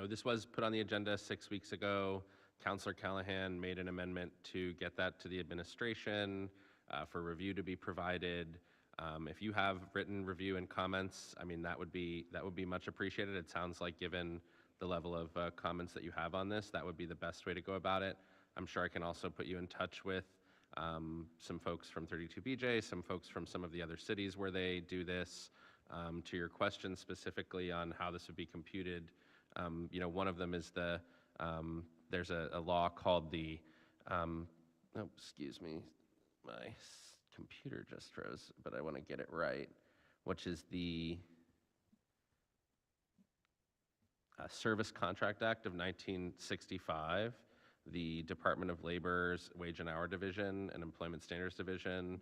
this was put on the agenda 6 weeks ago. Councillor Callahan made an amendment to get that to the administration for review to be provided. If you have written review and comments, I mean, that would be much appreciated. It sounds like, given the level of comments that you have on this, that would be the best way to go about it. I'm sure I can also put you in touch with some folks from 32BJ, some folks from some of the other cities where they do this. To your question specifically on how this would be computed, one of them is there's a law called the, excuse me, my computer just froze, but I want to get it right, which is the Service Contract Act of 1965. The Department of Labor's Wage and Hour Division and Employment Standards Division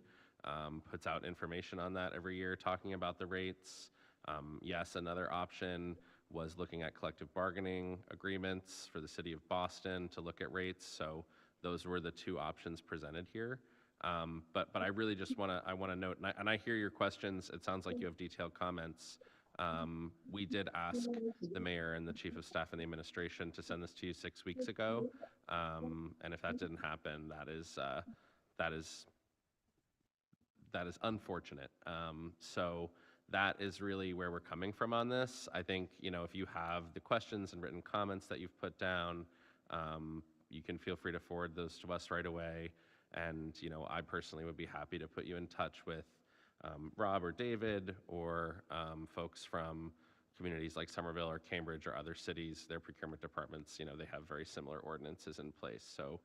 puts out information on that every year, talking about the rates. Yes, another option was looking at collective bargaining agreements for the city of Boston to look at rates. So those were the two options presented here. But I really just want to note, and I hear your questions. It sounds like you have detailed comments. We did ask the mayor and the chief of staff and the administration to send this to you 6 weeks ago. And if that didn't happen, that is unfortunate. So that is really where we're coming from on this. I think, you know, if you have the questions and written comments that you've put down, you can feel free to forward those to us right away. And, you know, I personally would be happy to put you in touch with Rob or David or folks from communities like Somerville or Cambridge or other cities. Their procurement departments, you know, they have very similar ordinances in place. So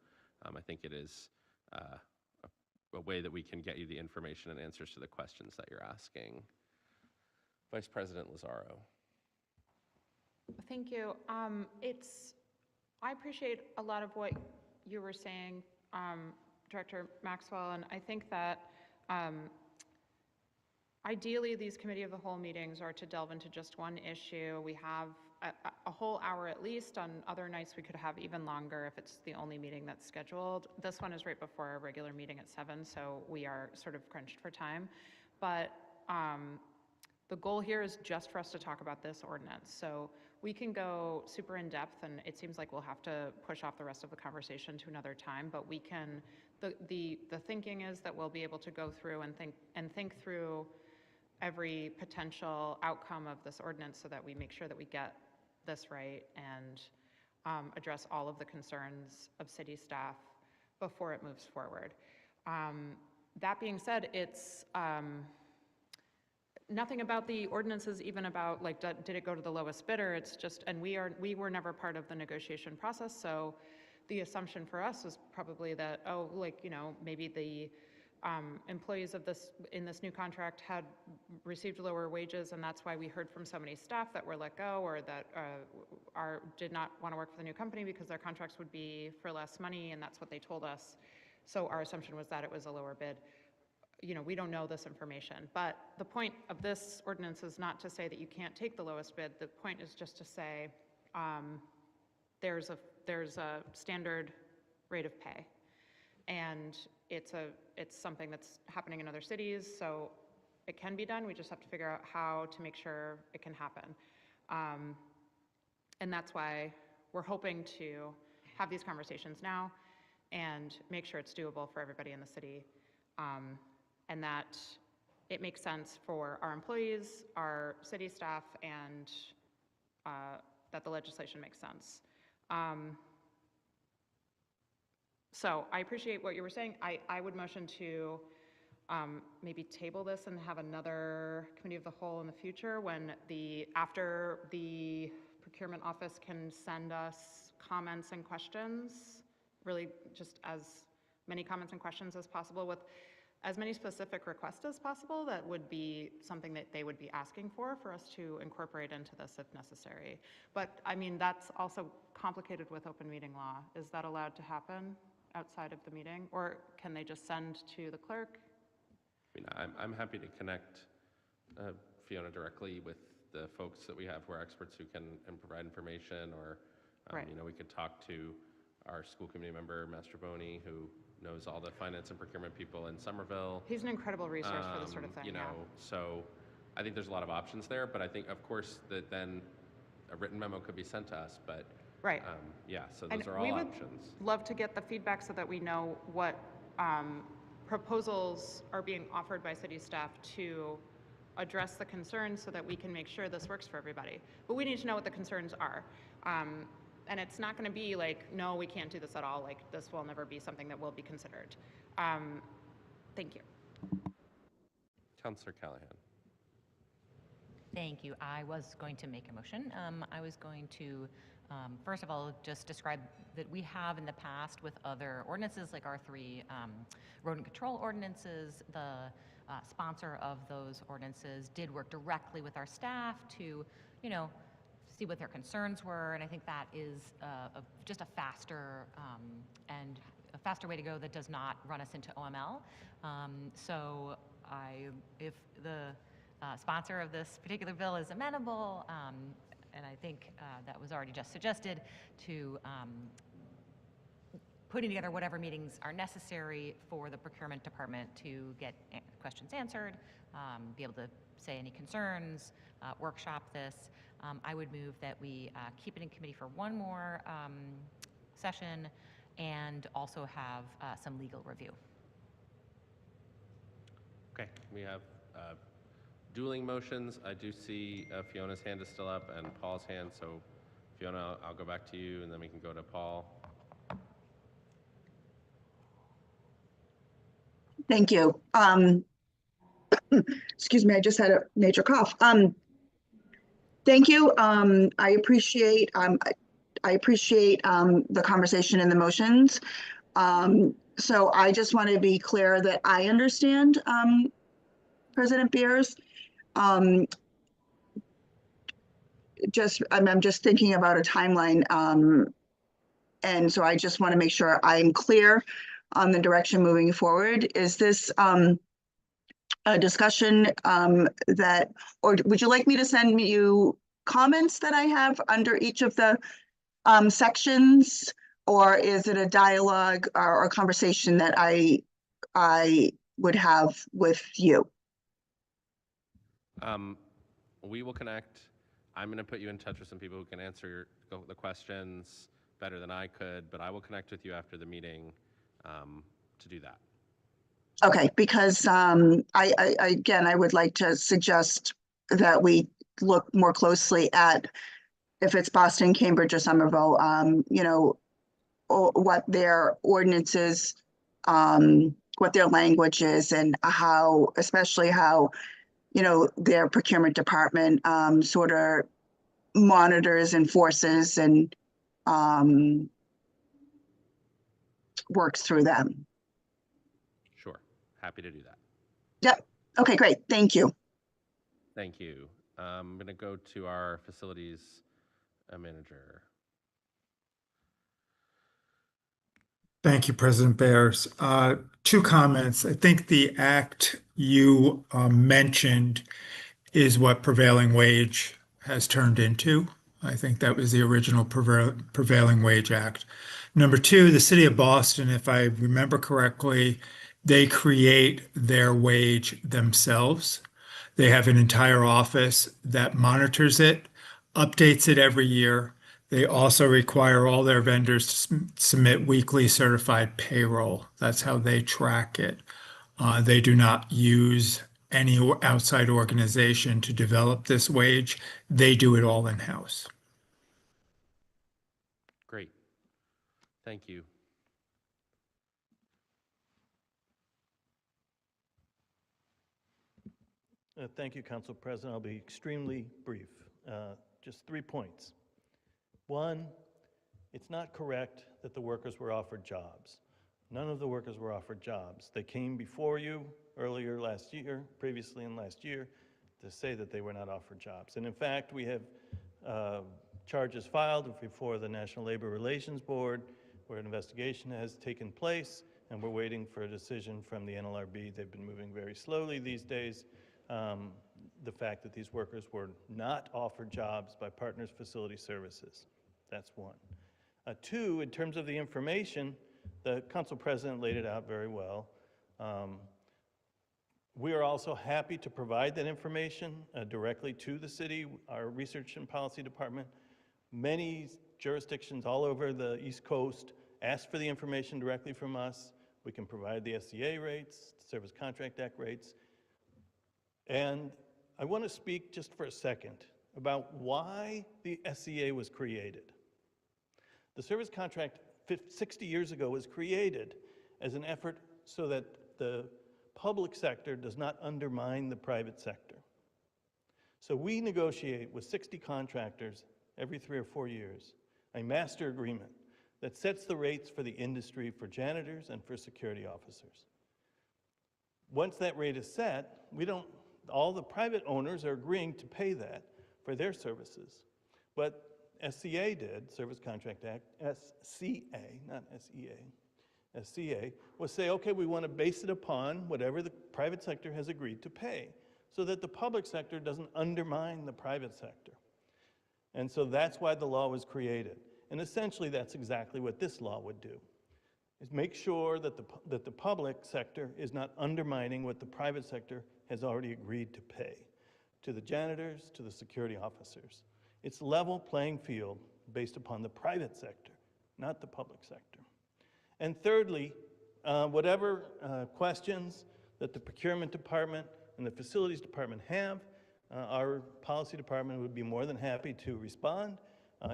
I think it is a way that we can get you the information and answers to the questions that you're asking. Vice President Lazaro. Thank you. I appreciate a lot of what you were saying, Director Maxwell, and I think that ideally these committee of the whole meetings are to delve into just one issue. We have a whole hour at least. On other nights we could have even longer if it's the only meeting that's scheduled. This one is right before our regular meeting at 7, so we are sort of crunched for time. But the goal here is just for us to talk about this ordinance. So we can go super in depth, and it seems like we'll have to push off the rest of the conversation to another time, but we can, the thinking is that we'll be able to go through and think through every potential outcome of this ordinance so that we make sure that we get this right and address all of the concerns of city staff before it moves forward. That being said, it's nothing about the ordinance is even about like did it go to the lowest bidder. It's just, and we were never part of the negotiation process, so the assumption for us was probably that, oh, like, you know, maybe the employees of this in this new contract had received lower wages, and that's why we heard from so many staff that were let go or that did not want to work for the new company because their contracts would be for less money, and that's what they told us. So our assumption was that it was a lower bid. You know, we don't know this information, but the point of this ordinance is not to say that you can't take the lowest bid. The point is just to say there's a standard rate of pay, and it's something that's happening in other cities, so it can be done. We just have to figure out how to make sure it can happen. And that's why we're hoping to have these conversations now and make sure it's doable for everybody in the city, and that it makes sense for our employees, our city staff, and that the legislation makes sense. So I appreciate what you were saying. I would motion to maybe table this and have another committee of the whole in the future when after the procurement office can send us comments and questions, really just as many comments and questions as possible with as many specific requests as possible. That would be something that they would be asking for us to incorporate into this if necessary. But I mean, that's also complicated with open meeting law. Is that allowed to happen outside of the meeting, or can they just send to the clerk? I mean, I'm happy to connect Fiona directly with the folks that we have who are experts who can provide information, or Right. you know, we could talk to our school committee member, Master Boney, who knows all the finance and procurement people in Somerville. He's an incredible resource for this sort of thing. You know, yeah. so I think there's a lot of options there, but I think, of course, that then a written memo could be sent to us, but Right. yeah, so And those are we all would options. love to get the feedback so that we know what proposals are being offered by city staff to address the concerns so that we can make sure this works for everybody. But we need to know what the concerns are. And it's not going to be like, no, we can't do this at all. Like, this will never be something that will be considered. Thank you. Councillor Callahan. Thank you. I was going to make a motion. I was going to, first of all, just describe that we have in the past with other ordinances, like our 3 rodent control ordinances, the sponsor of those ordinances did work directly with our staff to, you know, see what their concerns were, and I think that is just a faster and a faster way to go that does not run us into OML. So if the sponsor of this particular bill is amenable, and I think that was already just suggested, to putting together whatever meetings are necessary for the procurement department to get questions answered, be able to say any concerns, workshop this. I would move that we keep it in committee for one more session and also have some legal review. Okay, we have dueling motions. I do see Fiona's hand is still up and Paul's hand, so Fiona, I'll go back to you and then we can go to Paul. Thank you. Excuse me, I just had a major cough. Thank you. I appreciate the conversation and the motions. So I just want to be clear that I understand President Beers. I'm just thinking about a timeline. And so I just want to make sure I'm clear on the direction moving forward. Is this a discussion that, or would you like me to send you comments that I have under each of the sections? Or is it a dialogue or a conversation that I would have with you? We will connect. I'm going to put you in touch with some people who can answer the questions better than I could, but I will connect with you after the meeting to do that. Okay, because I would like to suggest that we look more closely at, if it's Boston, Cambridge, or Somerville, you know, what their ordinances, what their language is, and how, especially how, you know, their procurement department sort of monitors, enforces, and works through them. Sure, happy to do that. Yep. Okay, great. Thank you. Thank you. I'm going to go to our facilities manager. Thank you, President Bears. Two comments. I think the act you mentioned is what prevailing wage has turned into. I think that was the original prevailing wage act. Number two, the city of Boston, if I remember correctly, they create their wage themselves. They have an entire office that monitors it, updates it every year. They also require all their vendors to submit weekly certified payroll. That's how they track it. They do not use any outside organization to develop this wage. They do it all in-house. Great. Thank you. Thank you, Council President. I'll be extremely brief. Just 3 points. One, it's not correct that the workers were offered jobs. None of the workers were offered jobs. They came before you earlier last year, previously in last year, to say that they were not offered jobs. And in fact, we have charges filed before the National Labor Relations Board, where an investigation has taken place, and we're waiting for a decision from the NLRB. They've been moving very slowly these days. The fact that these workers were not offered jobs by Partners Facility Services. That's one. Two, in terms of the information, the Council President laid it out very well. We are also happy to provide that information directly to the city, our Research and Policy Department. Many jurisdictions all over the East Coast ask for the information directly from us. We can provide the SCA rates, Service Contract Act rates. And I want to speak just for a second about why the SCA was created. The Service Contract 60 years ago was created as an effort so that the public sector does not undermine the private sector. So we negotiate with 60 contractors every 3 or 4 years, a master agreement that sets the rates for the industry for janitors and for security officers. Once that rate is set, all the private owners are agreeing to pay that for their services. But SCA did, Service Contract Act, SCA, not SEA, SCA, was say, okay, we want to base it upon whatever the private sector has agreed to pay, so that the public sector doesn't undermine the private sector. And so that's why the law was created. And essentially that's exactly what this law would do, is make sure that the public sector is not undermining what the private sector has already agreed to pay to the janitors, to the security officers. It's level playing field based upon the private sector, not the public sector. And thirdly, whatever questions that the procurement department and and the facilities department have, our policy department would be more than happy to respond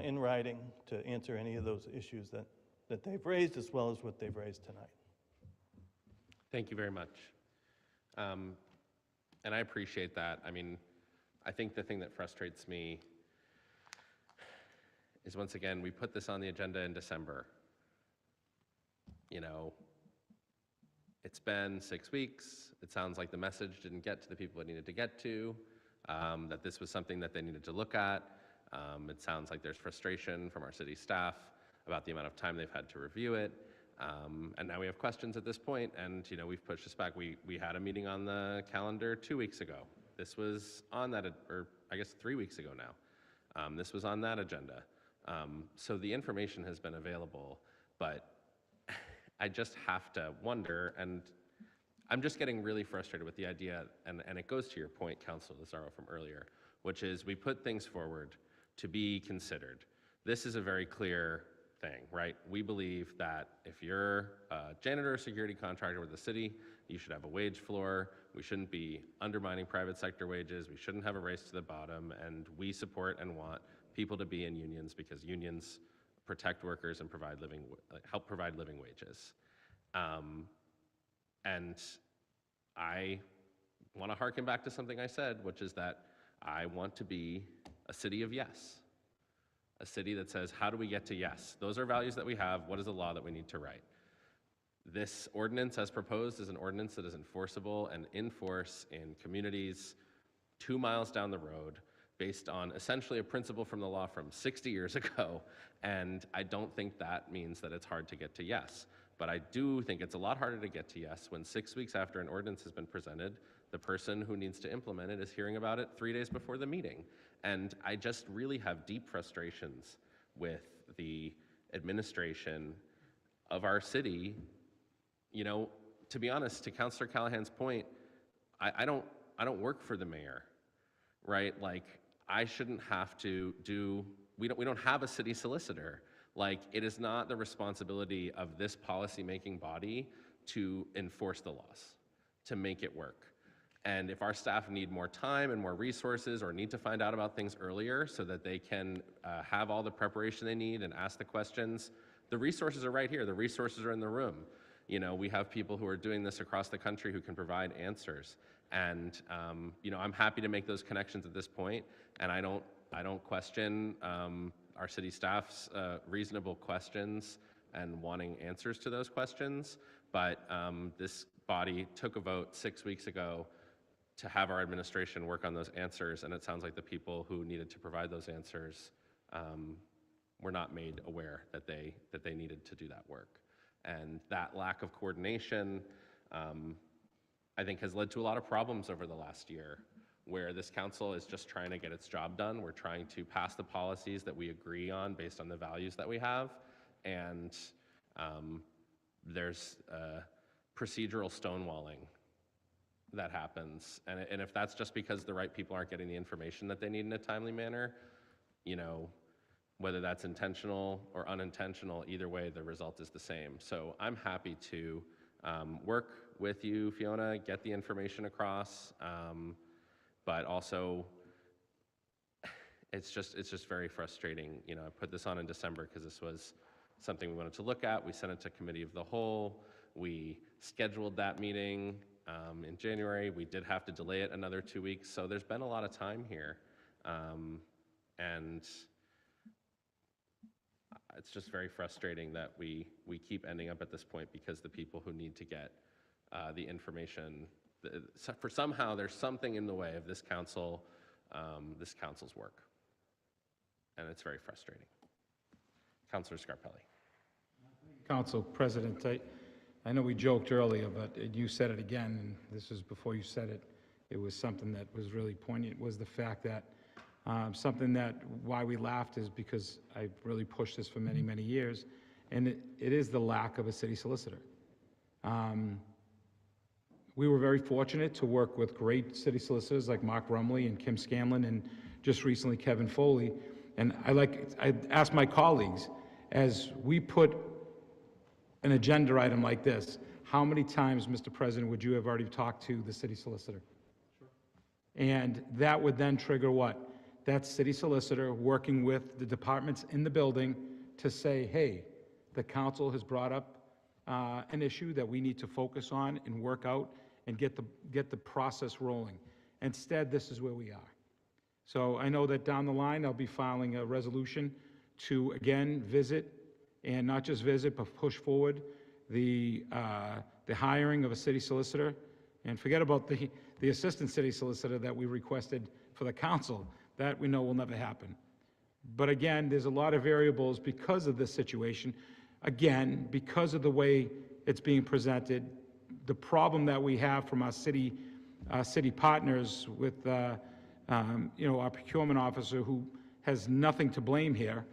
in writing to answer any of those issues that they've raised, as well as what they've raised tonight. Thank you very much. And I appreciate that. I mean, I think the thing that frustrates me is, once again, we put this on the agenda in December. You know, it's been 6 weeks. It sounds like the message didn't get to the people it needed to get to, that this was something that they needed to look at. It sounds like there's frustration from our city staff about the amount of time they've had to review it. And now we have questions at this point, and you know, we've pushed this back. We had a meeting on the calendar 2 weeks ago. This was on that, or I guess 3 weeks ago now. This was on that agenda. So the information has been available, but I just have to wonder, and I'm just getting really frustrated with the idea, and it goes to your point, Councilor Lazaro, from earlier, which is we put things forward to be considered. This is a very clear thing, right? We believe that if you're a janitor or security contractor with the city, you should have a wage floor. We shouldn't be undermining private sector wages. We shouldn't have a race to the bottom, and we support and want people to be in unions because unions protect workers and help provide living wages. And I want to harken back to something I said, which is that I want to be a city of yes. A city that says, how do we get to yes? Those are values that we have. What is the law that we need to write? This ordinance, as proposed, is an ordinance that is enforceable and in force in communities 2 miles down the road, based on essentially a principle from the law from 60 years ago. And I don't think that means that it's hard to get to yes. But I do think it's a lot harder to get to yes when 6 weeks after an ordinance has been presented, the person who needs to implement it is hearing about it 3 days before the meeting. And I just really have deep frustrations with the administration of our city. You know, to be honest, to Councillor Callahan's point, I don't work for the mayor, right? Like, I shouldn't have to we don't have a city solicitor. Like, it is not the responsibility of this policy-making body to enforce the laws, to make it work. And if our staff need more time and more resources, or need to find out about things earlier so that they can have all the preparation they need and ask the questions, the resources are right here. The resources are in the room. You know, we have people who are doing this across the country who can provide answers. And you know, I'm happy to make those connections at this point, and I don't question our city staff's reasonable questions and wanting answers to those questions. But this body took a vote 6 weeks ago to have our administration work on those answers, and it sounds like the people who needed to provide those answers were not made aware that they needed to do that work. And that lack of coordination, I think, has led to a lot of problems over the last year, where this council is just trying to get its job done. We're trying to pass the policies that we agree on based on the values that we have, and there's procedural stonewalling that happens. And if that's just because the right people aren't getting the information that they need in a timely manner, you know, whether that's intentional or unintentional, either way, the result is the same. So I'm happy to work with you, Fiona, get the information across, but also it's just very frustrating. You know, I put this on in December because this was something we wanted to look at. We sent it to Committee of the Whole. We scheduled that meeting in January. We did have to delay it another 2 weeks, so there's been a lot of time here. And it's just very frustrating that we keep ending up at this point because the people who need to get the information, for somehow there's something in the way of this council's work. And it's very frustrating. Councilor Scarpelli. Council President, I know we joked earlier, but you said it again, and this is before you said it. It was something that was really poignant, was the fact that why we laughed is because I've really pushed this for many, many years, and it is the lack of a city solicitor. We were very fortunate to work with great city solicitors like Mark Rumley and Kim Scanlon, and just recently Kevin Foley. And I asked my colleagues, as we put an agenda item like this, how many times, Mr. President, would you have already talked to the city solicitor? Sure. And that would then trigger what? That city solicitor working with the departments in the building to say, hey, the council has brought up an issue that we need to focus on and work out and get the process rolling. Instead, this is where we are. So I know that down the line, I'll be filing a resolution to, again, visit, and not just visit, but push forward the hiring of a city solicitor. And forget about the assistant city solicitor that we requested for the council. That we know will never happen. But again, there's a lot of variables because of this situation. Again, because of the way it's being presented, the problem that we have from our city partners with, our procurement officer who has nothing to blame here,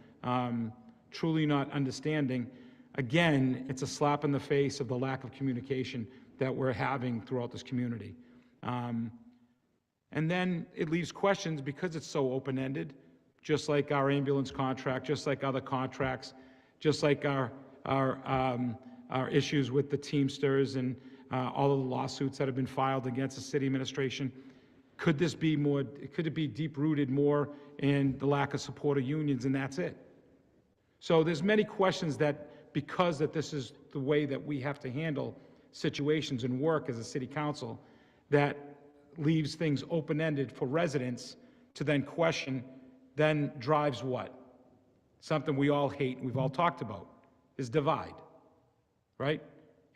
truly not understanding. Again, it's a slap in the face of the lack of communication that we're having throughout this community. And then it leaves questions because it's so open-ended, just like our ambulance contract, just like other contracts, just like our issues with the Teamsters and all of the lawsuits that have been filed against the city administration. Could it be deep-rooted more in the lack of support of unions, and that's it? So there's many questions that, because that this is the way that we have to handle situations and work as a city council, that leaves things open-ended for residents to then question, then drives what? Something we all hate and we've all talked about, is divide, right?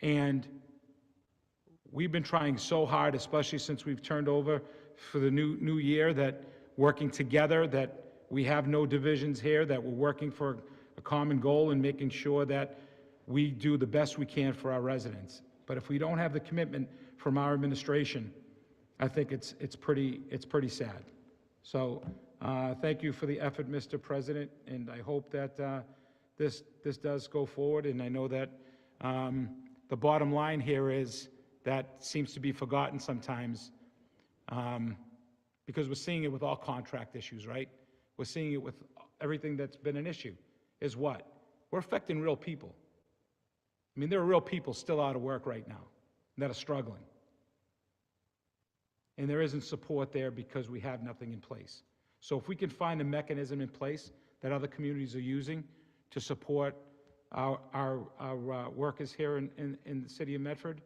And we've been trying so hard, especially since we've turned over for the new year, that working together, that we have no divisions here, that we're working for a common goal and making sure that we do the best we can for our residents. But if we don't have the commitment from our administration, I think it's pretty sad. So thank you for the effort, Mr. President, and I hope that this does go forward. And I know that the bottom line here is that seems to be forgotten sometimes, because we're seeing it with all contract issues, right? We're seeing it with everything that's been an issue, is what? We're affecting real people. I mean, there are real people still out of work right now that are struggling. And there isn't support there because we have nothing in place. So if we can find a mechanism in place that other communities are using to support our workers here in the city of Medford,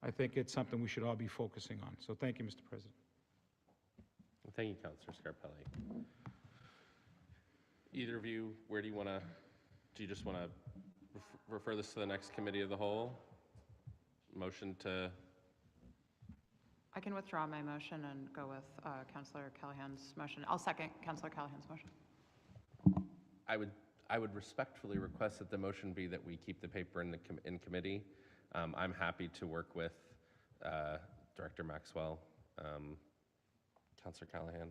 I think it's something we should all be focusing on. So thank you, Mr. President. Thank you, Councilor Scarpelli. Either of you, where do you just want to refer this to the next committee of the whole? Motion to... I can withdraw my motion and go with Councillor Callahan's motion. I'll second Councillor Callahan's motion. I would respectfully request that the motion be that we keep the paper in committee. I'm happy to work with Director Maxwell. Councillor Callahan.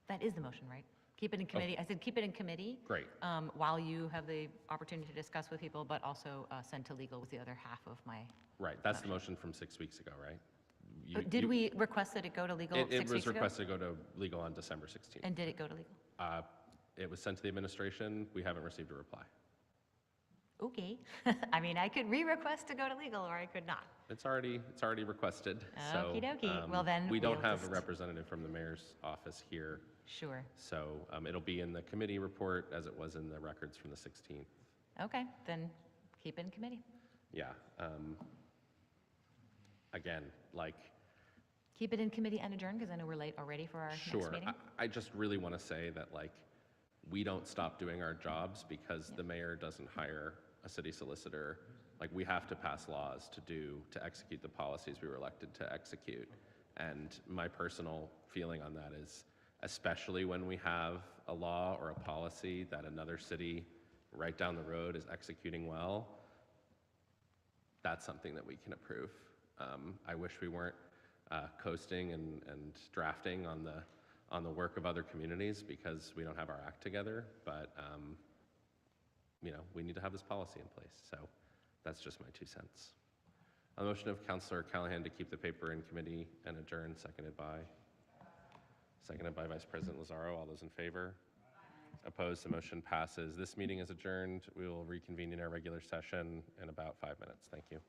That is the motion, right? Keep it in committee. I said keep it in committee. Great. While you have the opportunity to discuss with people, but also send to legal with the other half of my. Right, that's the motion from 6 weeks ago, right? Did we request that it go to legal 6 weeks ago? It was requested to go to legal on December 16th. And did it go to legal? It was sent to the administration. We haven't received a reply. Okay. I mean, I could re-request to go to legal, or I could not. It's already requested. So, Okie dokie. Well, then we don't we'll have just... a representative from the mayor's office here. Sure. So it'll be in the committee report as it was in the records from the 16th. Okay, then keep it in committee. Yeah. Again, like... Keep it in committee and adjourn, because I know we're late already for our next meeting. Sure. I just really want to say that, like, we don't stop doing our jobs because the mayor doesn't hire a city solicitor. Like, we have to pass laws to execute the policies we were elected to execute. And my personal feeling on that is, especially when we have a law or a policy that another city right down the road is executing well, that's something that we can approve. I wish we weren't coasting and drafting on the work of other communities because we don't have our act together, but we need to have this policy in place. So that's just my 2 cents. On the motion of Councillor Callahan to keep the paper in committee and adjourn, seconded by Vice President Lazaro. All those in favor? Opposed? The motion passes. This meeting is adjourned. We will reconvene in our regular session in about 5 minutes. Thank you.